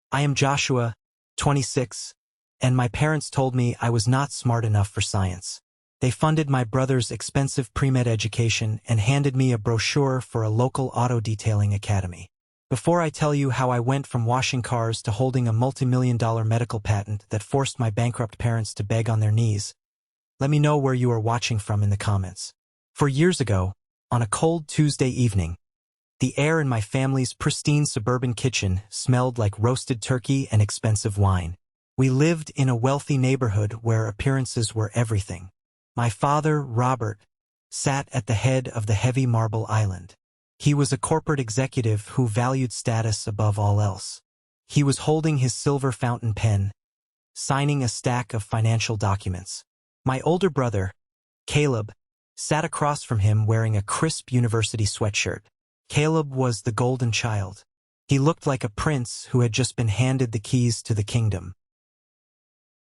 I am Joshua, 26, and my parents told me I was not smart enough for science. They funded my brother's expensive pre-med education and handed me a brochure for a local auto detailing academy. Before I tell you how I went from washing cars to holding a multi-million-dollar medical patent that forced my bankrupt parents to beg on their knees, let me know where you are watching from in the comments. 4 years ago, on a cold Tuesday evening, the air in my family's pristine suburban kitchen smelled like roasted turkey and expensive wine. We lived in a wealthy neighborhood where appearances were everything. My father, Robert, sat at the head of the heavy marble island. He was a corporate executive who valued status above all else. He was holding his silver fountain pen, signing a stack of financial documents. My older brother, Caleb, sat across from him wearing a crisp university sweatshirt. Caleb was the golden child. He looked like a prince who had just been handed the keys to the kingdom.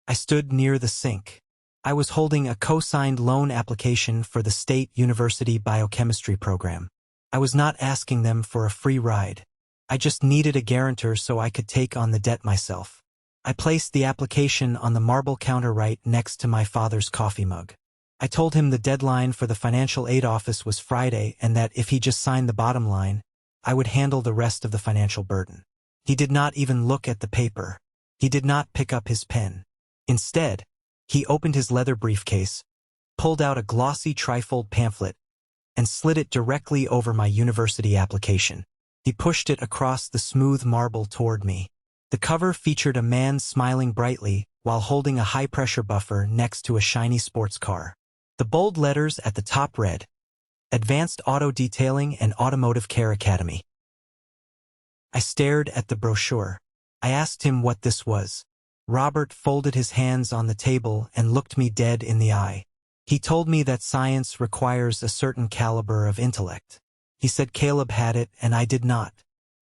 I stood near the sink. I was holding a co-signed loan application for the State University Biochemistry program. I was not asking them for a free ride. I just needed a guarantor so I could take on the debt myself. I placed the application on the marble counter right next to my father's coffee mug. I told him the deadline for the financial aid office was Friday and that if he just signed the bottom line, I would handle the rest of the financial burden. He did not even look at the paper. He did not pick up his pen. Instead, he opened his leather briefcase, pulled out a glossy trifold pamphlet, and slid it directly over my university application. He pushed it across the smooth marble toward me. The cover featured a man smiling brightly while holding a high-pressure buffer next to a shiny sports car. The bold letters at the top read, Advanced Auto Detailing and Automotive Care Academy. I stared at the brochure. I asked him what this was. Robert folded his hands on the table and looked me dead in the eye. He told me that science requires a certain caliber of intellect. He said Caleb had it and I did not.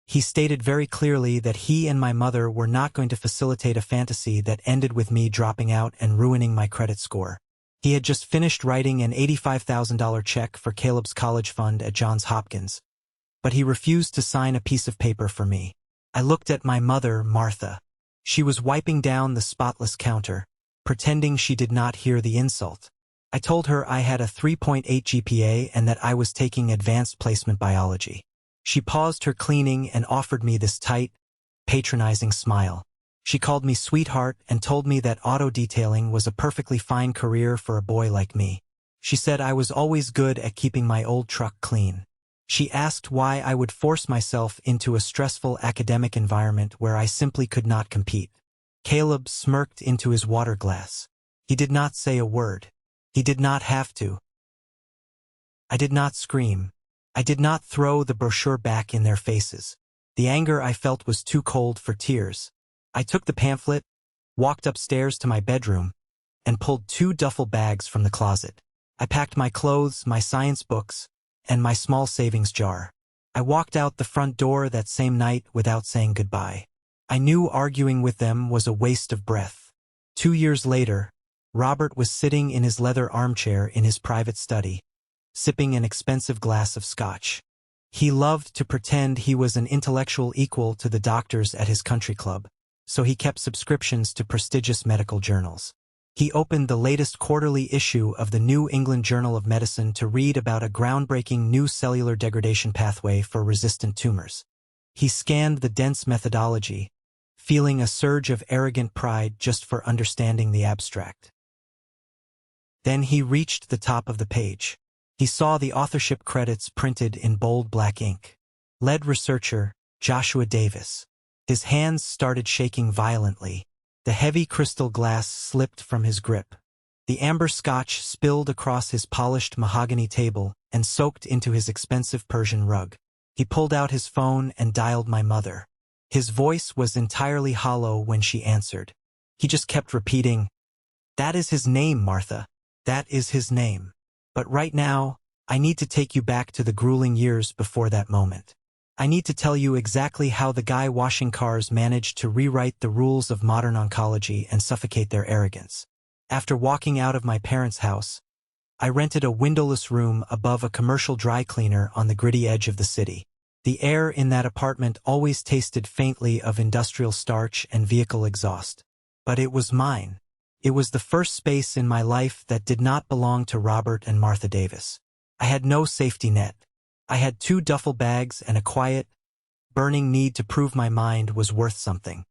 He stated very clearly that he and my mother were not going to facilitate a fantasy that ended with me dropping out and ruining my credit score. He had just finished writing an $85,000 check for Caleb's college fund at Johns Hopkins, but he refused to sign a piece of paper for me. I looked at my mother, Martha. She was wiping down the spotless counter, pretending she did not hear the insult. I told her I had a 3.8 GPA and that I was taking advanced placement biology. She paused her cleaning and offered me this tight, patronizing smile. She called me sweetheart and told me that auto detailing was a perfectly fine career for a boy like me. She said I was always good at keeping my old truck clean. She asked why I would force myself into a stressful academic environment where I simply could not compete. Caleb smirked into his water glass. He did not say a word. He did not have to. I did not scream. I did not throw the brochure back in their faces. The anger I felt was too cold for tears. I took the pamphlet, walked upstairs to my bedroom, and pulled 2 duffel bags from the closet. I packed my clothes, my science books, and my small savings jar. I walked out the front door that same night without saying goodbye. I knew arguing with them was a waste of breath. 2 years later, Robert was sitting in his leather armchair in his private study, sipping an expensive glass of scotch. He loved to pretend he was an intellectual equal to the doctors at his country club, so he kept subscriptions to prestigious medical journals. He opened the latest quarterly issue of the New England Journal of Medicine to read about a groundbreaking new cellular degradation pathway for resistant tumors. He scanned the dense methodology, feeling a surge of arrogant pride just for understanding the abstract. Then he reached the top of the page. He saw the authorship credits printed in bold black ink. Lead researcher, Joshua Davis. His hands started shaking violently. The heavy crystal glass slipped from his grip. The amber scotch spilled across his polished mahogany table and soaked into his expensive Persian rug. He pulled out his phone and dialed my mother. His voice was entirely hollow when she answered. He just kept repeating, "That is his name, Martha. That is his name. But right now, I need to take you back to the grueling years before that moment. I need to tell you exactly how the guy washing cars managed to rewrite the rules of modern oncology and suffocate their arrogance. After walking out of my parents' house, I rented a windowless room above a commercial dry cleaner on the gritty edge of the city. The air in that apartment always tasted faintly of industrial starch and vehicle exhaust. But it was mine. It was the first space in my life that did not belong to Robert and Martha Davis. I had no safety net. I had 2 duffel bags and a quiet, burning need to prove my mind was worth something.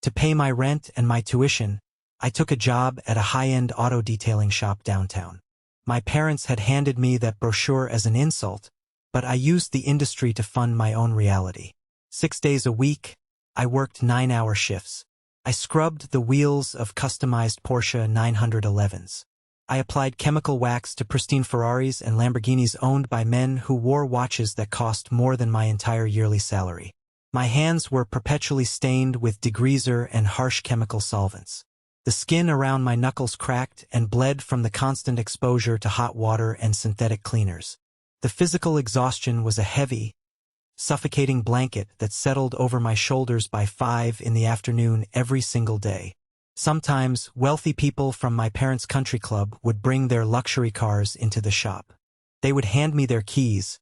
To pay my rent and my tuition, I took a job at a high-end auto detailing shop downtown. My parents had handed me that brochure as an insult, but I used the industry to fund my own reality. 6 days a week, I worked 9-hour shifts. I scrubbed the wheels of customized Porsche 911s. I applied chemical wax to pristine Ferraris and Lamborghinis owned by men who wore watches that cost more than my entire yearly salary. My hands were perpetually stained with degreaser and harsh chemical solvents. The skin around my knuckles cracked and bled from the constant exposure to hot water and synthetic cleaners. The physical exhaustion was a heavy, suffocating blanket that settled over my shoulders by 5 in the afternoon every single day. Sometimes, wealthy people from my parents' country club would bring their luxury cars into the shop. They would hand me their keys,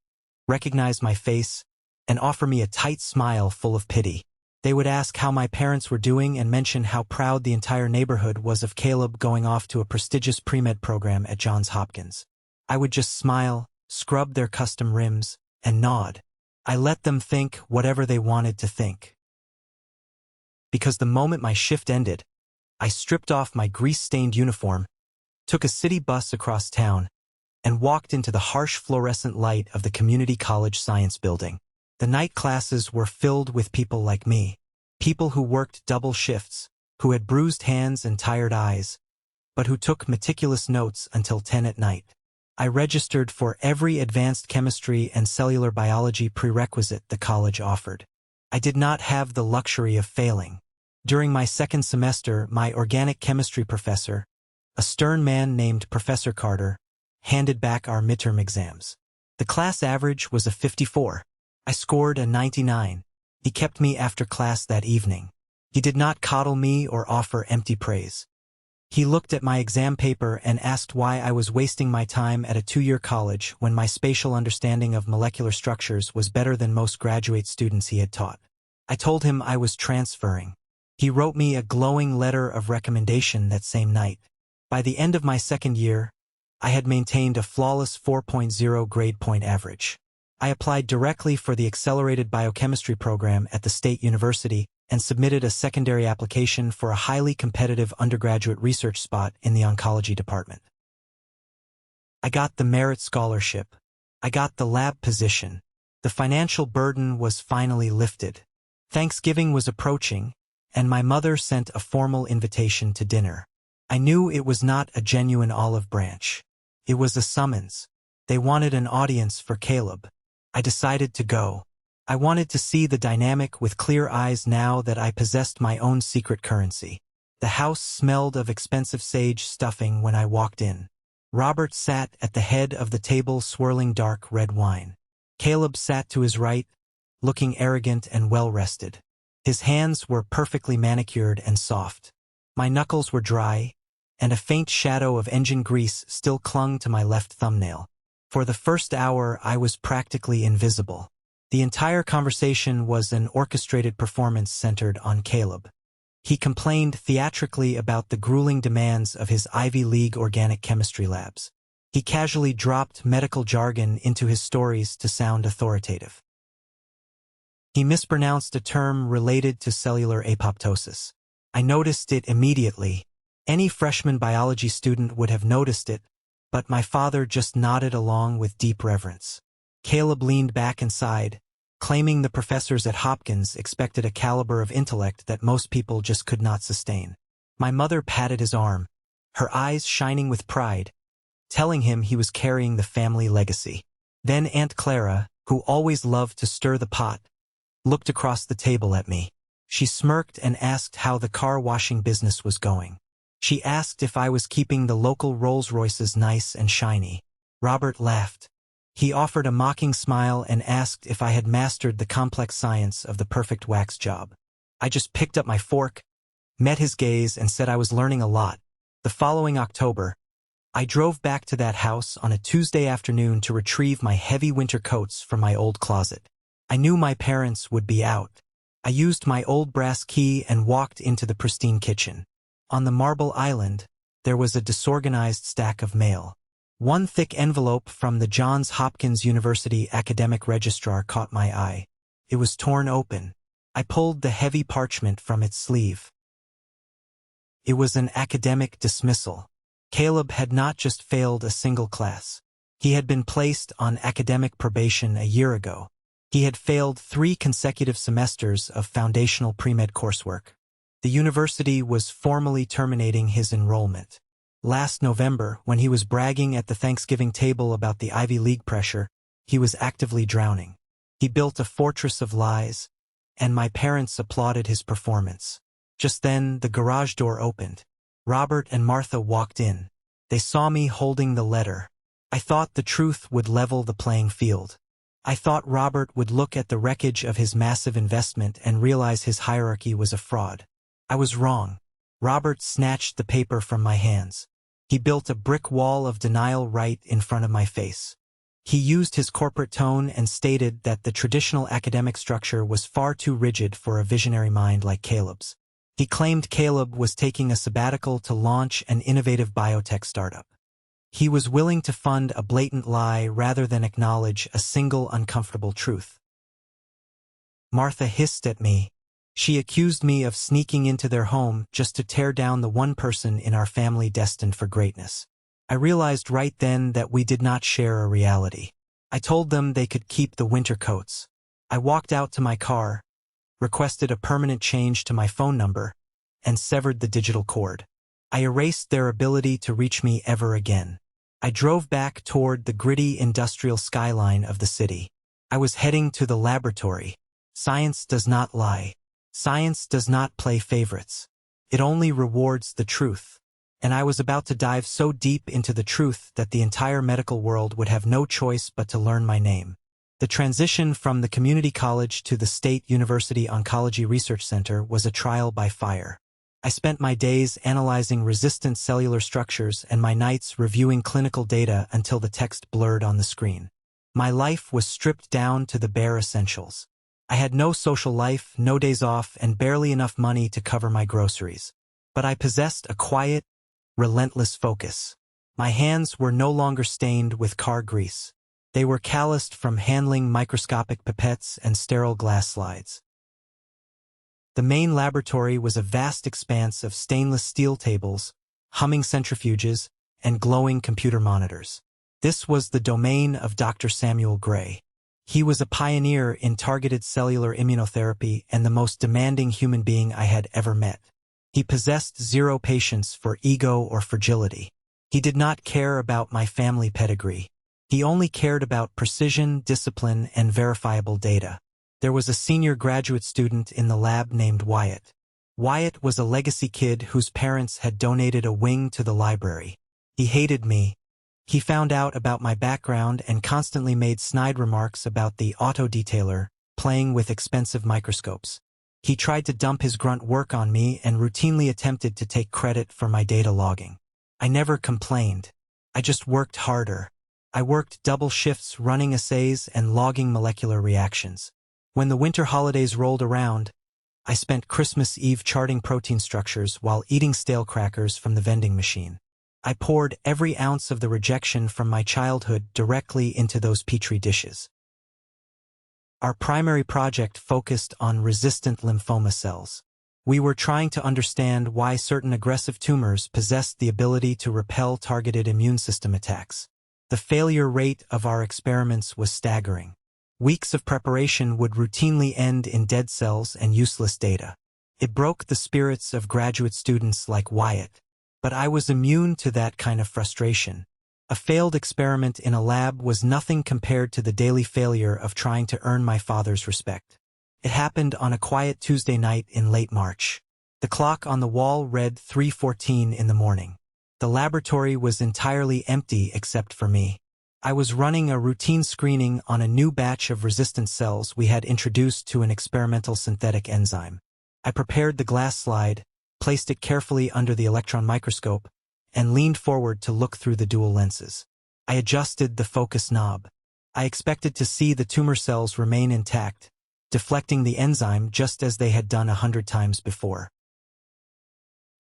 recognize my face, and offer me a tight smile full of pity. They would ask how my parents were doing and mention how proud the entire neighborhood was of Caleb going off to a prestigious pre-med program at Johns Hopkins. I would just smile, scrub their custom rims, and nod. I let them think whatever they wanted to think. Because the moment my shift ended, I stripped off my grease-stained uniform, took a city bus across town, and walked into the harsh fluorescent light of the community college science building. The night classes were filled with people like me, people who worked double shifts, who had bruised hands and tired eyes, but who took meticulous notes until 10 at night. I registered for every advanced chemistry and cellular biology prerequisite the college offered. I did not have the luxury of failing. During my second semester, my organic chemistry professor, a stern man named Professor Carter, handed back our midterm exams. The class average was a 54. I scored a 99. He kept me after class that evening. He did not coddle me or offer empty praise. He looked at my exam paper and asked why I was wasting my time at a 2-year college when my spatial understanding of molecular structures was better than most graduate students he had taught. I told him I was transferring. He wrote me a glowing letter of recommendation that same night. By the end of my second year, I had maintained a flawless 4.0 grade point average. I applied directly for the accelerated biochemistry program at the State University and submitted a secondary application for a highly competitive undergraduate research spot in the oncology department. I got the merit scholarship. I got the lab position. The financial burden was finally lifted. Thanksgiving was approaching, and my mother sent a formal invitation to dinner. I knew it was not a genuine olive branch. It was a summons. They wanted an audience for Caleb. I decided to go. I wanted to see the dynamic with clear eyes now that I possessed my own secret currency. The house smelled of expensive sage stuffing when I walked in. Robert sat at the head of the table swirling dark red wine. Caleb sat to his right, looking arrogant and well-rested. His hands were perfectly manicured and soft. My knuckles were dry, and a faint shadow of engine grease still clung to my left thumbnail. For the first hour, I was practically invisible. The entire conversation was an orchestrated performance centered on Caleb. He complained theatrically about the grueling demands of his Ivy League organic chemistry labs. He casually dropped medical jargon into his stories to sound authoritative. He mispronounced a term related to cellular apoptosis. I noticed it immediately. Any freshman biology student would have noticed it, but my father just nodded along with deep reverence. Caleb leaned back and sighed, claiming the professors at Hopkins expected a caliber of intellect that most people just could not sustain. My mother patted his arm, her eyes shining with pride, telling him he was carrying the family legacy. Then Aunt Clara, who always loved to stir the pot, looked across the table at me. She smirked and asked how the car washing business was going. She asked if I was keeping the local Rolls-Royces nice and shiny. Robert laughed. He offered a mocking smile and asked if I had mastered the complex science of the perfect wax job. I just picked up my fork, met his gaze, and said I was learning a lot. The following October, I drove back to that house on a Tuesday afternoon to retrieve my heavy winter coats from my old closet. I knew my parents would be out. I used my old brass key and walked into the pristine kitchen. On the marble island, there was a disorganized stack of mail. One thick envelope from the Johns Hopkins University academic registrar caught my eye. It was torn open. I pulled the heavy parchment from its sleeve. It was an academic dismissal. Caleb had not just failed a single class. He had been placed on academic probation a year ago. He had failed 3 consecutive semesters of foundational pre-med coursework. The university was formally terminating his enrollment. Last November, when he was bragging at the Thanksgiving table about the Ivy League pressure, he was actively drowning. He built a fortress of lies, and my parents applauded his performance. Just then, the garage door opened. Robert and Martha walked in. They saw me holding the letter. I thought the truth would level the playing field. I thought Robert would look at the wreckage of his massive investment and realize his hierarchy was a fraud. I was wrong. Robert snatched the paper from my hands. He built a brick wall of denial right in front of my face. He used his corporate tone and stated that the traditional academic structure was far too rigid for a visionary mind like Caleb's. He claimed Caleb was taking a sabbatical to launch an innovative biotech startup. He was willing to fund a blatant lie rather than acknowledge a single uncomfortable truth. Martha hissed at me. She accused me of sneaking into their home just to tear down the one person in our family destined for greatness. I realized right then that we did not share a reality. I told them they could keep the winter coats. I walked out to my car, requested a permanent change to my phone number, and severed the digital cord. I erased their ability to reach me ever again. I drove back toward the gritty industrial skyline of the city. I was heading to the laboratory. Science does not lie. Science does not play favorites. It only rewards the truth. And I was about to dive so deep into the truth that the entire medical world would have no choice but to learn my name. The transition from the community college to the State University Oncology Research Center was a trial by fire. I spent my days analyzing resistant cellular structures and my nights reviewing clinical data until the text blurred on the screen. My life was stripped down to the bare essentials. I had no social life, no days off, and barely enough money to cover my groceries. But I possessed a quiet, relentless focus. My hands were no longer stained with car grease. They were calloused from handling microscopic pipettes and sterile glass slides. The main laboratory was a vast expanse of stainless steel tables, humming centrifuges, and glowing computer monitors. This was the domain of Dr. Samuel Gray. He was a pioneer in targeted cellular immunotherapy and the most demanding human being I had ever met. He possessed zero patience for ego or fragility. He did not care about my family pedigree. He only cared about precision, discipline, and verifiable data. There was a senior graduate student in the lab named Wyatt. Wyatt was a legacy kid whose parents had donated a wing to the library. He hated me. He found out about my background and constantly made snide remarks about the auto detailer playing with expensive microscopes. He tried to dump his grunt work on me and routinely attempted to take credit for my data logging. I never complained. I just worked harder. I worked double shifts running assays and logging molecular reactions. When the winter holidays rolled around, I spent Christmas Eve charting protein structures while eating stale crackers from the vending machine. I poured every ounce of the rejection from my childhood directly into those petri dishes. Our primary project focused on resistant lymphoma cells. We were trying to understand why certain aggressive tumors possessed the ability to repel targeted immune system attacks. The failure rate of our experiments was staggering. Weeks of preparation would routinely end in dead cells and useless data. It broke the spirits of graduate students like Wyatt. But I was immune to that kind of frustration. A failed experiment in a lab was nothing compared to the daily failure of trying to earn my father's respect. It happened on a quiet Tuesday night in late March. The clock on the wall read 3:14 in the morning. The laboratory was entirely empty except for me. I was running a routine screening on a new batch of resistant cells we had introduced to an experimental synthetic enzyme. I prepared the glass slide, placed it carefully under the electron microscope, and leaned forward to look through the dual lenses. I adjusted the focus knob. I expected to see the tumor cells remain intact, deflecting the enzyme just as they had done 100 times before.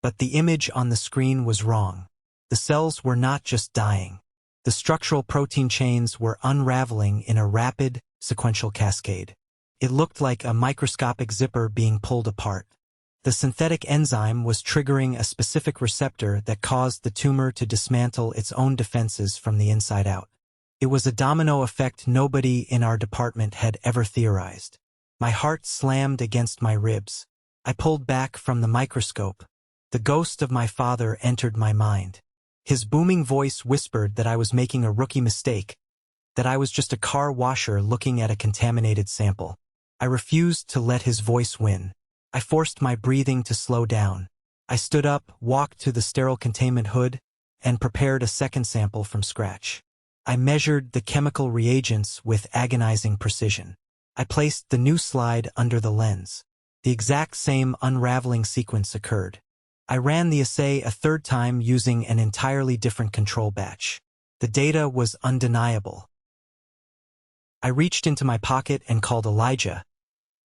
But the image on the screen was wrong. The cells were not just dying. The structural protein chains were unraveling in a rapid, sequential cascade. It looked like a microscopic zipper being pulled apart. The synthetic enzyme was triggering a specific receptor that caused the tumor to dismantle its own defenses from the inside out. It was a domino effect nobody in our department had ever theorized. My heart slammed against my ribs. I pulled back from the microscope. The ghost of my father entered my mind. His booming voice whispered that I was making a rookie mistake, that I was just a car washer looking at a contaminated sample. I refused to let his voice win. I forced my breathing to slow down. I stood up, walked to the sterile containment hood, and prepared a second sample from scratch. I measured the chemical reagents with agonizing precision. I placed the new slide under the lens. The exact same unraveling sequence occurred. I ran the assay a third time using an entirely different control batch. The data was undeniable. I reached into my pocket and called Elijah,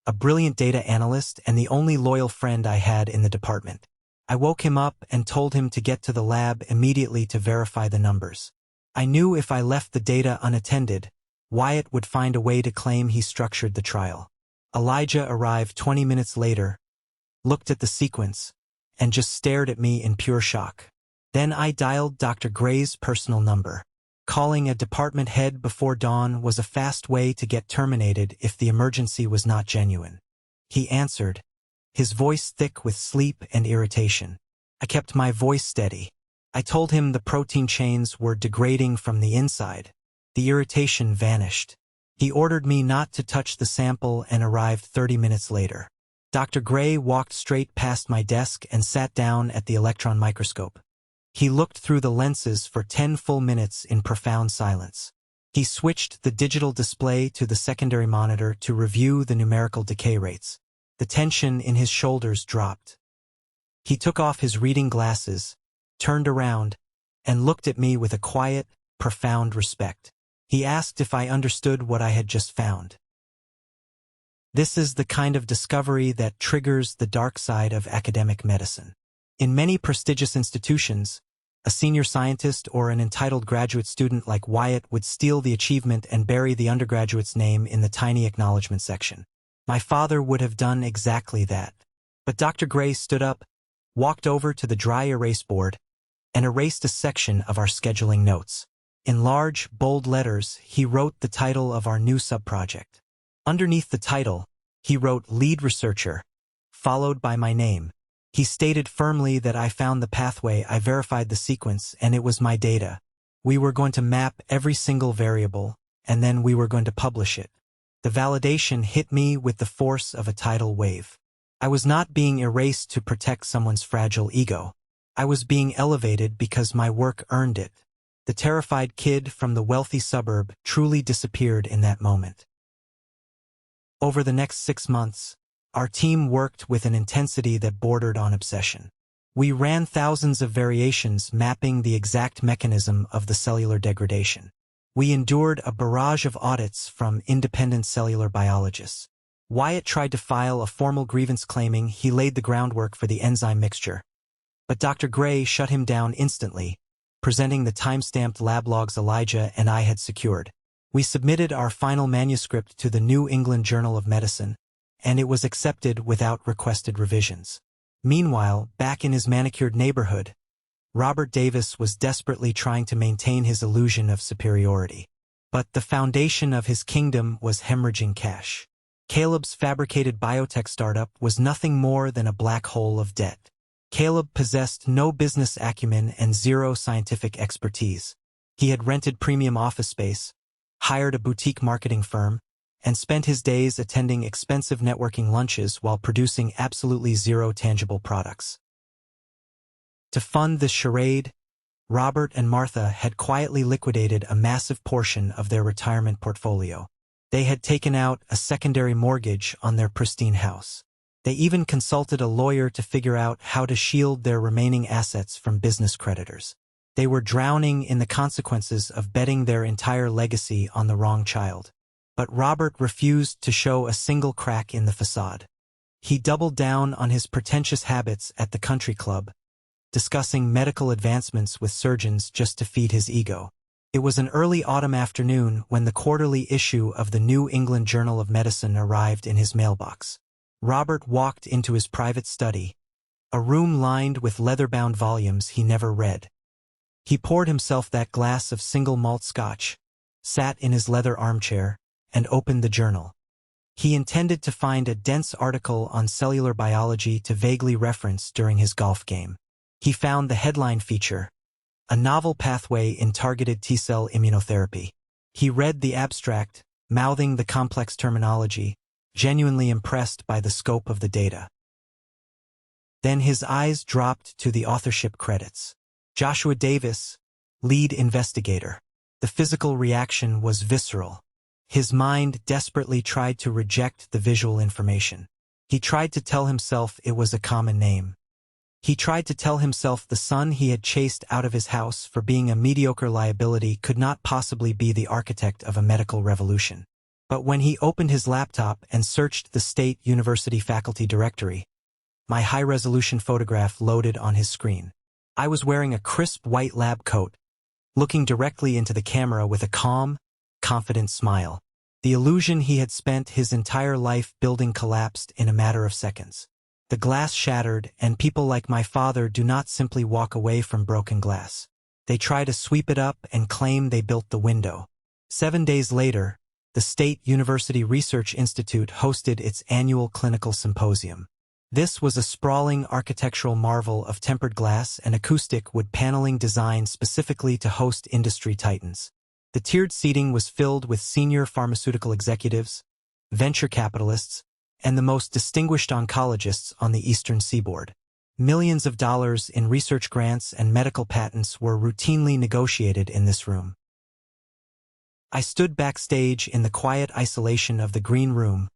a brilliant data analyst and the only loyal friend I had in the department. I woke him up and told him to get to the lab immediately to verify the numbers. I knew if I left the data unattended, Wyatt would find a way to claim he structured the trial. Elijah arrived 20 minutes later, looked at the sequence, and just stared at me in pure shock. Then I dialed Dr. Gray's personal number. Calling a department head before dawn was a fast way to get terminated if the emergency was not genuine. He answered, his voice thick with sleep and irritation. I kept my voice steady. I told him the protein chains were degrading from the inside. The irritation vanished. He ordered me not to touch the sample and arrived 30 minutes later. Dr. Gray walked straight past my desk and sat down at the electron microscope. He looked through the lenses for 10 full minutes in profound silence. He switched the digital display to the secondary monitor to review the numerical decay rates. The tension in his shoulders dropped. He took off his reading glasses, turned around, and looked at me with a quiet, profound respect. He asked if I understood what I had just found. This is the kind of discovery that triggers the dark side of academic medicine. In many prestigious institutions, a senior scientist or an entitled graduate student like Wyatt would steal the achievement and bury the undergraduate's name in the tiny acknowledgement section. My father would have done exactly that. But Dr. Gray stood up, walked over to the dry erase board, and erased a section of our scheduling notes. In large, bold letters, he wrote the title of our new subproject. Underneath the title, he wrote lead researcher, followed by my name. He stated firmly that I found the pathway, I verified the sequence, and it was my data. We were going to map every single variable, and then we were going to publish it. The validation hit me with the force of a tidal wave. I was not being erased to protect someone's fragile ego. I was being elevated because my work earned it. The terrified kid from the wealthy suburb truly disappeared in that moment. Over the next 6 months, our team worked with an intensity that bordered on obsession. We ran thousands of variations mapping the exact mechanism of the cellular degradation. We endured a barrage of audits from independent cellular biologists. Wyatt tried to file a formal grievance claiming he laid the groundwork for the enzyme mixture. But Dr. Gray shut him down instantly, presenting the time-stamped lab logs Elijah and I had secured. We submitted our final manuscript to the New England Journal of Medicine, and it was accepted without requested revisions. Meanwhile, back in his manicured neighborhood, Robert Davis was desperately trying to maintain his illusion of superiority. But the foundation of his kingdom was hemorrhaging cash. Caleb's fabricated biotech startup was nothing more than a black hole of debt. Caleb possessed no business acumen and zero scientific expertise. He had rented premium office space, hired a boutique marketing firm, and spent his days attending expensive networking lunches while producing absolutely zero tangible products. To fund this charade, Robert and Martha had quietly liquidated a massive portion of their retirement portfolio. They had taken out a secondary mortgage on their pristine house. They even consulted a lawyer to figure out how to shield their remaining assets from business creditors. They were drowning in the consequences of betting their entire legacy on the wrong child. But Robert refused to show a single crack in the facade. He doubled down on his pretentious habits at the country club, discussing medical advancements with surgeons just to feed his ego. It was an early autumn afternoon when the quarterly issue of the New England Journal of Medicine arrived in his mailbox. Robert walked into his private study, a room lined with leather-bound volumes he never read. He poured himself that glass of single malt scotch, sat in his leather armchair, and opened the journal. He intended to find a dense article on cellular biology to vaguely reference during his golf game. He found the headline feature, a novel pathway in targeted T-cell immunotherapy. He read the abstract, mouthing the complex terminology, genuinely impressed by the scope of the data. Then his eyes dropped to the authorship credits. Joshua Davis, lead investigator. The physical reaction was visceral. His mind desperately tried to reject the visual information. He tried to tell himself it was a common name. He tried to tell himself the son he had chased out of his house for being a mediocre liability could not possibly be the architect of a medical revolution. But when he opened his laptop and searched the State University faculty directory, my high-resolution photograph loaded on his screen. I was wearing a crisp white lab coat, looking directly into the camera with a calm, confident smile. The illusion he had spent his entire life building collapsed in a matter of seconds. The glass shattered, and people like my father do not simply walk away from broken glass. They try to sweep it up and claim they built the window. 7 days later, the State University Research Institute hosted its annual clinical symposium. This was a sprawling architectural marvel of tempered glass and acoustic wood paneling designed specifically to host industry titans. The tiered seating was filled with senior pharmaceutical executives, venture capitalists, and the most distinguished oncologists on the Eastern Seaboard. Millions of dollars in research grants and medical patents were routinely negotiated in this room. I stood backstage in the quiet isolation of the green room,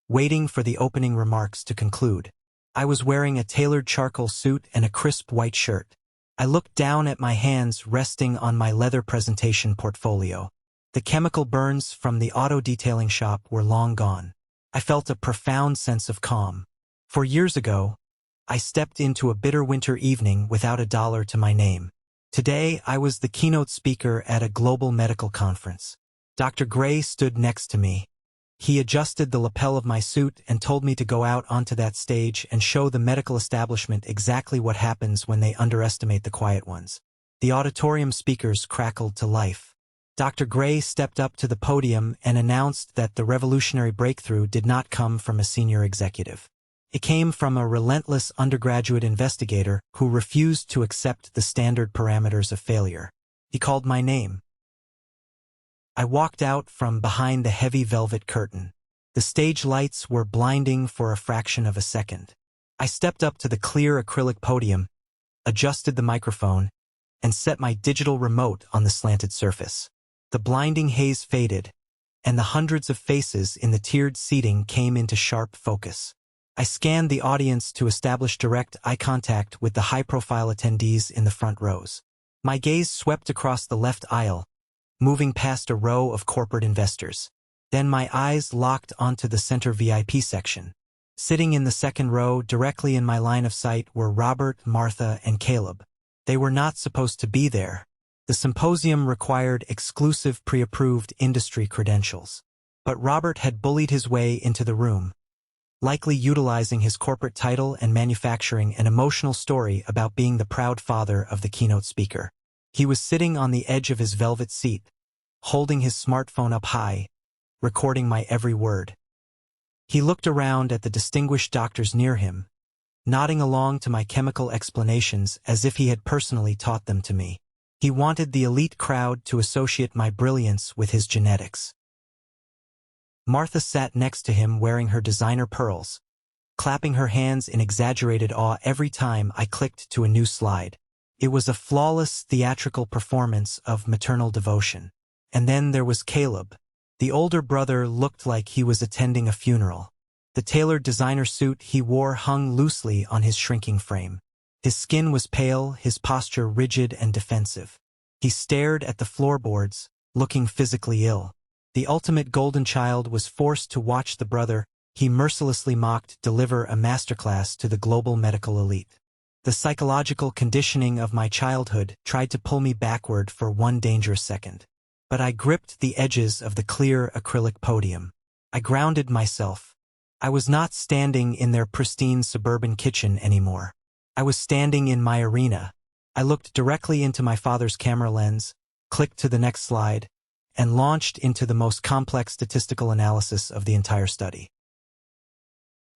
waiting for the opening remarks to conclude. I was wearing a tailored charcoal suit and a crisp white shirt. I looked down at my hands resting on my leather presentation portfolio. The chemical burns from the auto detailing shop were long gone. I felt a profound sense of calm. For years ago, I stepped into a bitter winter evening without a dollar to my name. Today, I was the keynote speaker at a global medical conference. Dr. Gray stood next to me. He adjusted the lapel of my suit and told me to go out onto that stage and show the medical establishment exactly what happens when they underestimate the quiet ones. The auditorium speakers crackled to life. Dr. Gray stepped up to the podium and announced that the revolutionary breakthrough did not come from a senior executive. It came from a relentless undergraduate investigator who refused to accept the standard parameters of failure. He called my name. I walked out from behind the heavy velvet curtain. The stage lights were blinding for a fraction of a second. I stepped up to the clear acrylic podium, adjusted the microphone, and set my digital remote on the slanted surface. The blinding haze faded, and the hundreds of faces in the tiered seating came into sharp focus. I scanned the audience to establish direct eye contact with the high-profile attendees in the front rows. My gaze swept across the left aisle, moving past a row of corporate investors. Then my eyes locked onto the center VIP section. Sitting in the second row directly in my line of sight were Robert, Martha, and Caleb. They were not supposed to be there. The symposium required exclusive pre-approved industry credentials. But Robert had bullied his way into the room, likely utilizing his corporate title and manufacturing an emotional story about being the proud father of the keynote speaker. He was sitting on the edge of his velvet seat, holding his smartphone up high, recording my every word. He looked around at the distinguished doctors near him, nodding along to my chemical explanations as if he had personally taught them to me. He wanted the elite crowd to associate my brilliance with his genetics. Martha sat next to him wearing her designer pearls, clapping her hands in exaggerated awe every time I clicked to a new slide. It was a flawless theatrical performance of maternal devotion. And then there was Caleb. The older brother looked like he was attending a funeral. The tailored designer suit he wore hung loosely on his shrinking frame. His skin was pale, his posture rigid and defensive. He stared at the floorboards, looking physically ill. The ultimate golden child was forced to watch the brother he mercilessly mocked deliver a masterclass to the global medical elite. The psychological conditioning of my childhood tried to pull me backward for one dangerous second. But I gripped the edges of the clear acrylic podium. I grounded myself. I was not standing in their pristine suburban kitchen anymore. I was standing in my arena. I looked directly into my father's camera lens, clicked to the next slide, and launched into the most complex statistical analysis of the entire study.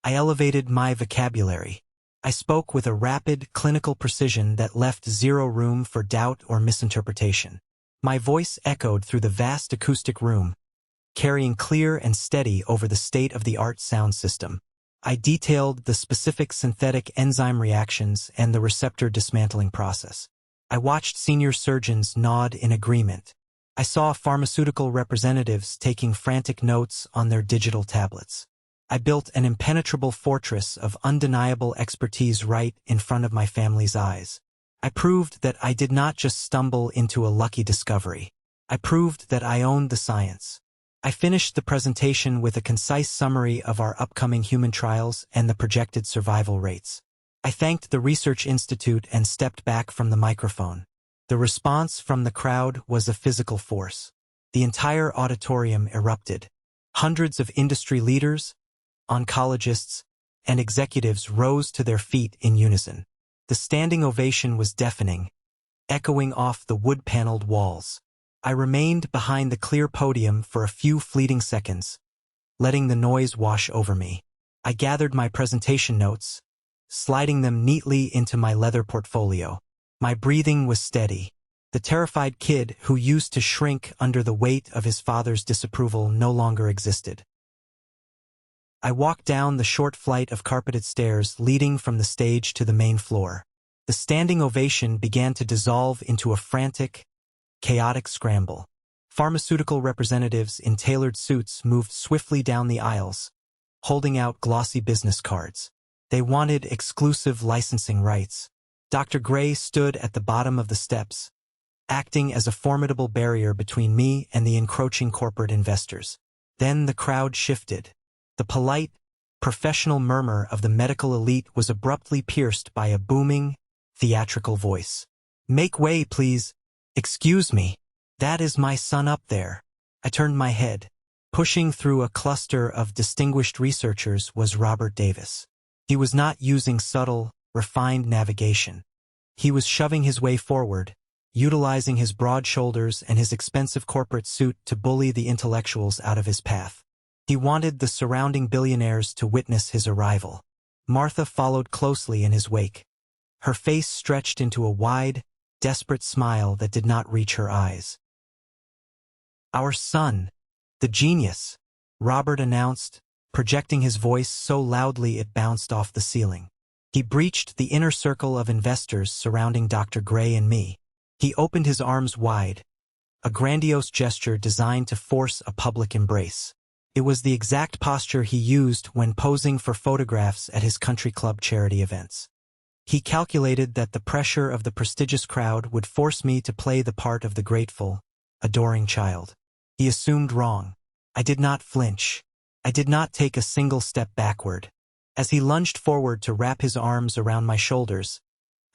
I elevated my vocabulary. I spoke with a rapid, clinical precision that left zero room for doubt or misinterpretation. My voice echoed through the vast acoustic room, carrying clear and steady over the state-of-the-art sound system. I detailed the specific synthetic enzyme reactions and the receptor dismantling process. I watched senior surgeons nod in agreement. I saw pharmaceutical representatives taking frantic notes on their digital tablets. I built an impenetrable fortress of undeniable expertise right in front of my family's eyes. I proved that I did not just stumble into a lucky discovery. I proved that I owned the science. I finished the presentation with a concise summary of our upcoming human trials and the projected survival rates. I thanked the Research Institute and stepped back from the microphone. The response from the crowd was a physical force. The entire auditorium erupted. Hundreds of industry leaders, oncologists, and executives rose to their feet in unison. The standing ovation was deafening, echoing off the wood-paneled walls. I remained behind the clear podium for a few fleeting seconds, letting the noise wash over me. I gathered my presentation notes, sliding them neatly into my leather portfolio. My breathing was steady. The terrified kid who used to shrink under the weight of his father's disapproval no longer existed. I walked down the short flight of carpeted stairs leading from the stage to the main floor. The standing ovation began to dissolve into a frantic, chaotic scramble. Pharmaceutical representatives in tailored suits moved swiftly down the aisles, holding out glossy business cards. They wanted exclusive licensing rights. Dr. Gray stood at the bottom of the steps, acting as a formidable barrier between me and the encroaching corporate investors. Then the crowd shifted. The polite, professional murmur of the medical elite was abruptly pierced by a booming, theatrical voice. "Make way, please. Excuse me. That is my son up there." I turned my head. Pushing through a cluster of distinguished researchers was Robert Davis. He was not using subtle, refined navigation. He was shoving his way forward, utilizing his broad shoulders and his expensive corporate suit to bully the intellectuals out of his path. He wanted the surrounding billionaires to witness his arrival. Martha followed closely in his wake. Her face stretched into a wide, desperate smile that did not reach her eyes. "Our son, the genius," Robert announced, projecting his voice so loudly it bounced off the ceiling. He breached the inner circle of investors surrounding Dr. Gray and me. He opened his arms wide, a grandiose gesture designed to force a public embrace. It was the exact posture he used when posing for photographs at his country club charity events. He calculated that the pressure of the prestigious crowd would force me to play the part of the grateful, adoring child. He assumed wrong. I did not flinch. I did not take a single step backward. As he lunged forward to wrap his arms around my shoulders,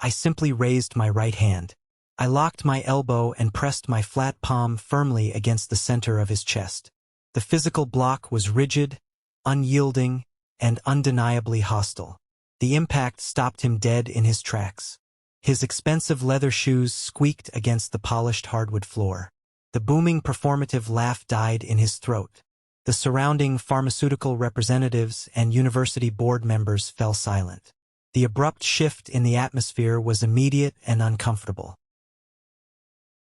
I simply raised my right hand. I locked my elbow and pressed my flat palm firmly against the center of his chest. The physical block was rigid, unyielding, and undeniably hostile. The impact stopped him dead in his tracks. His expensive leather shoes squeaked against the polished hardwood floor. The booming performative laugh died in his throat. The surrounding pharmaceutical representatives and university board members fell silent. The abrupt shift in the atmosphere was immediate and uncomfortable.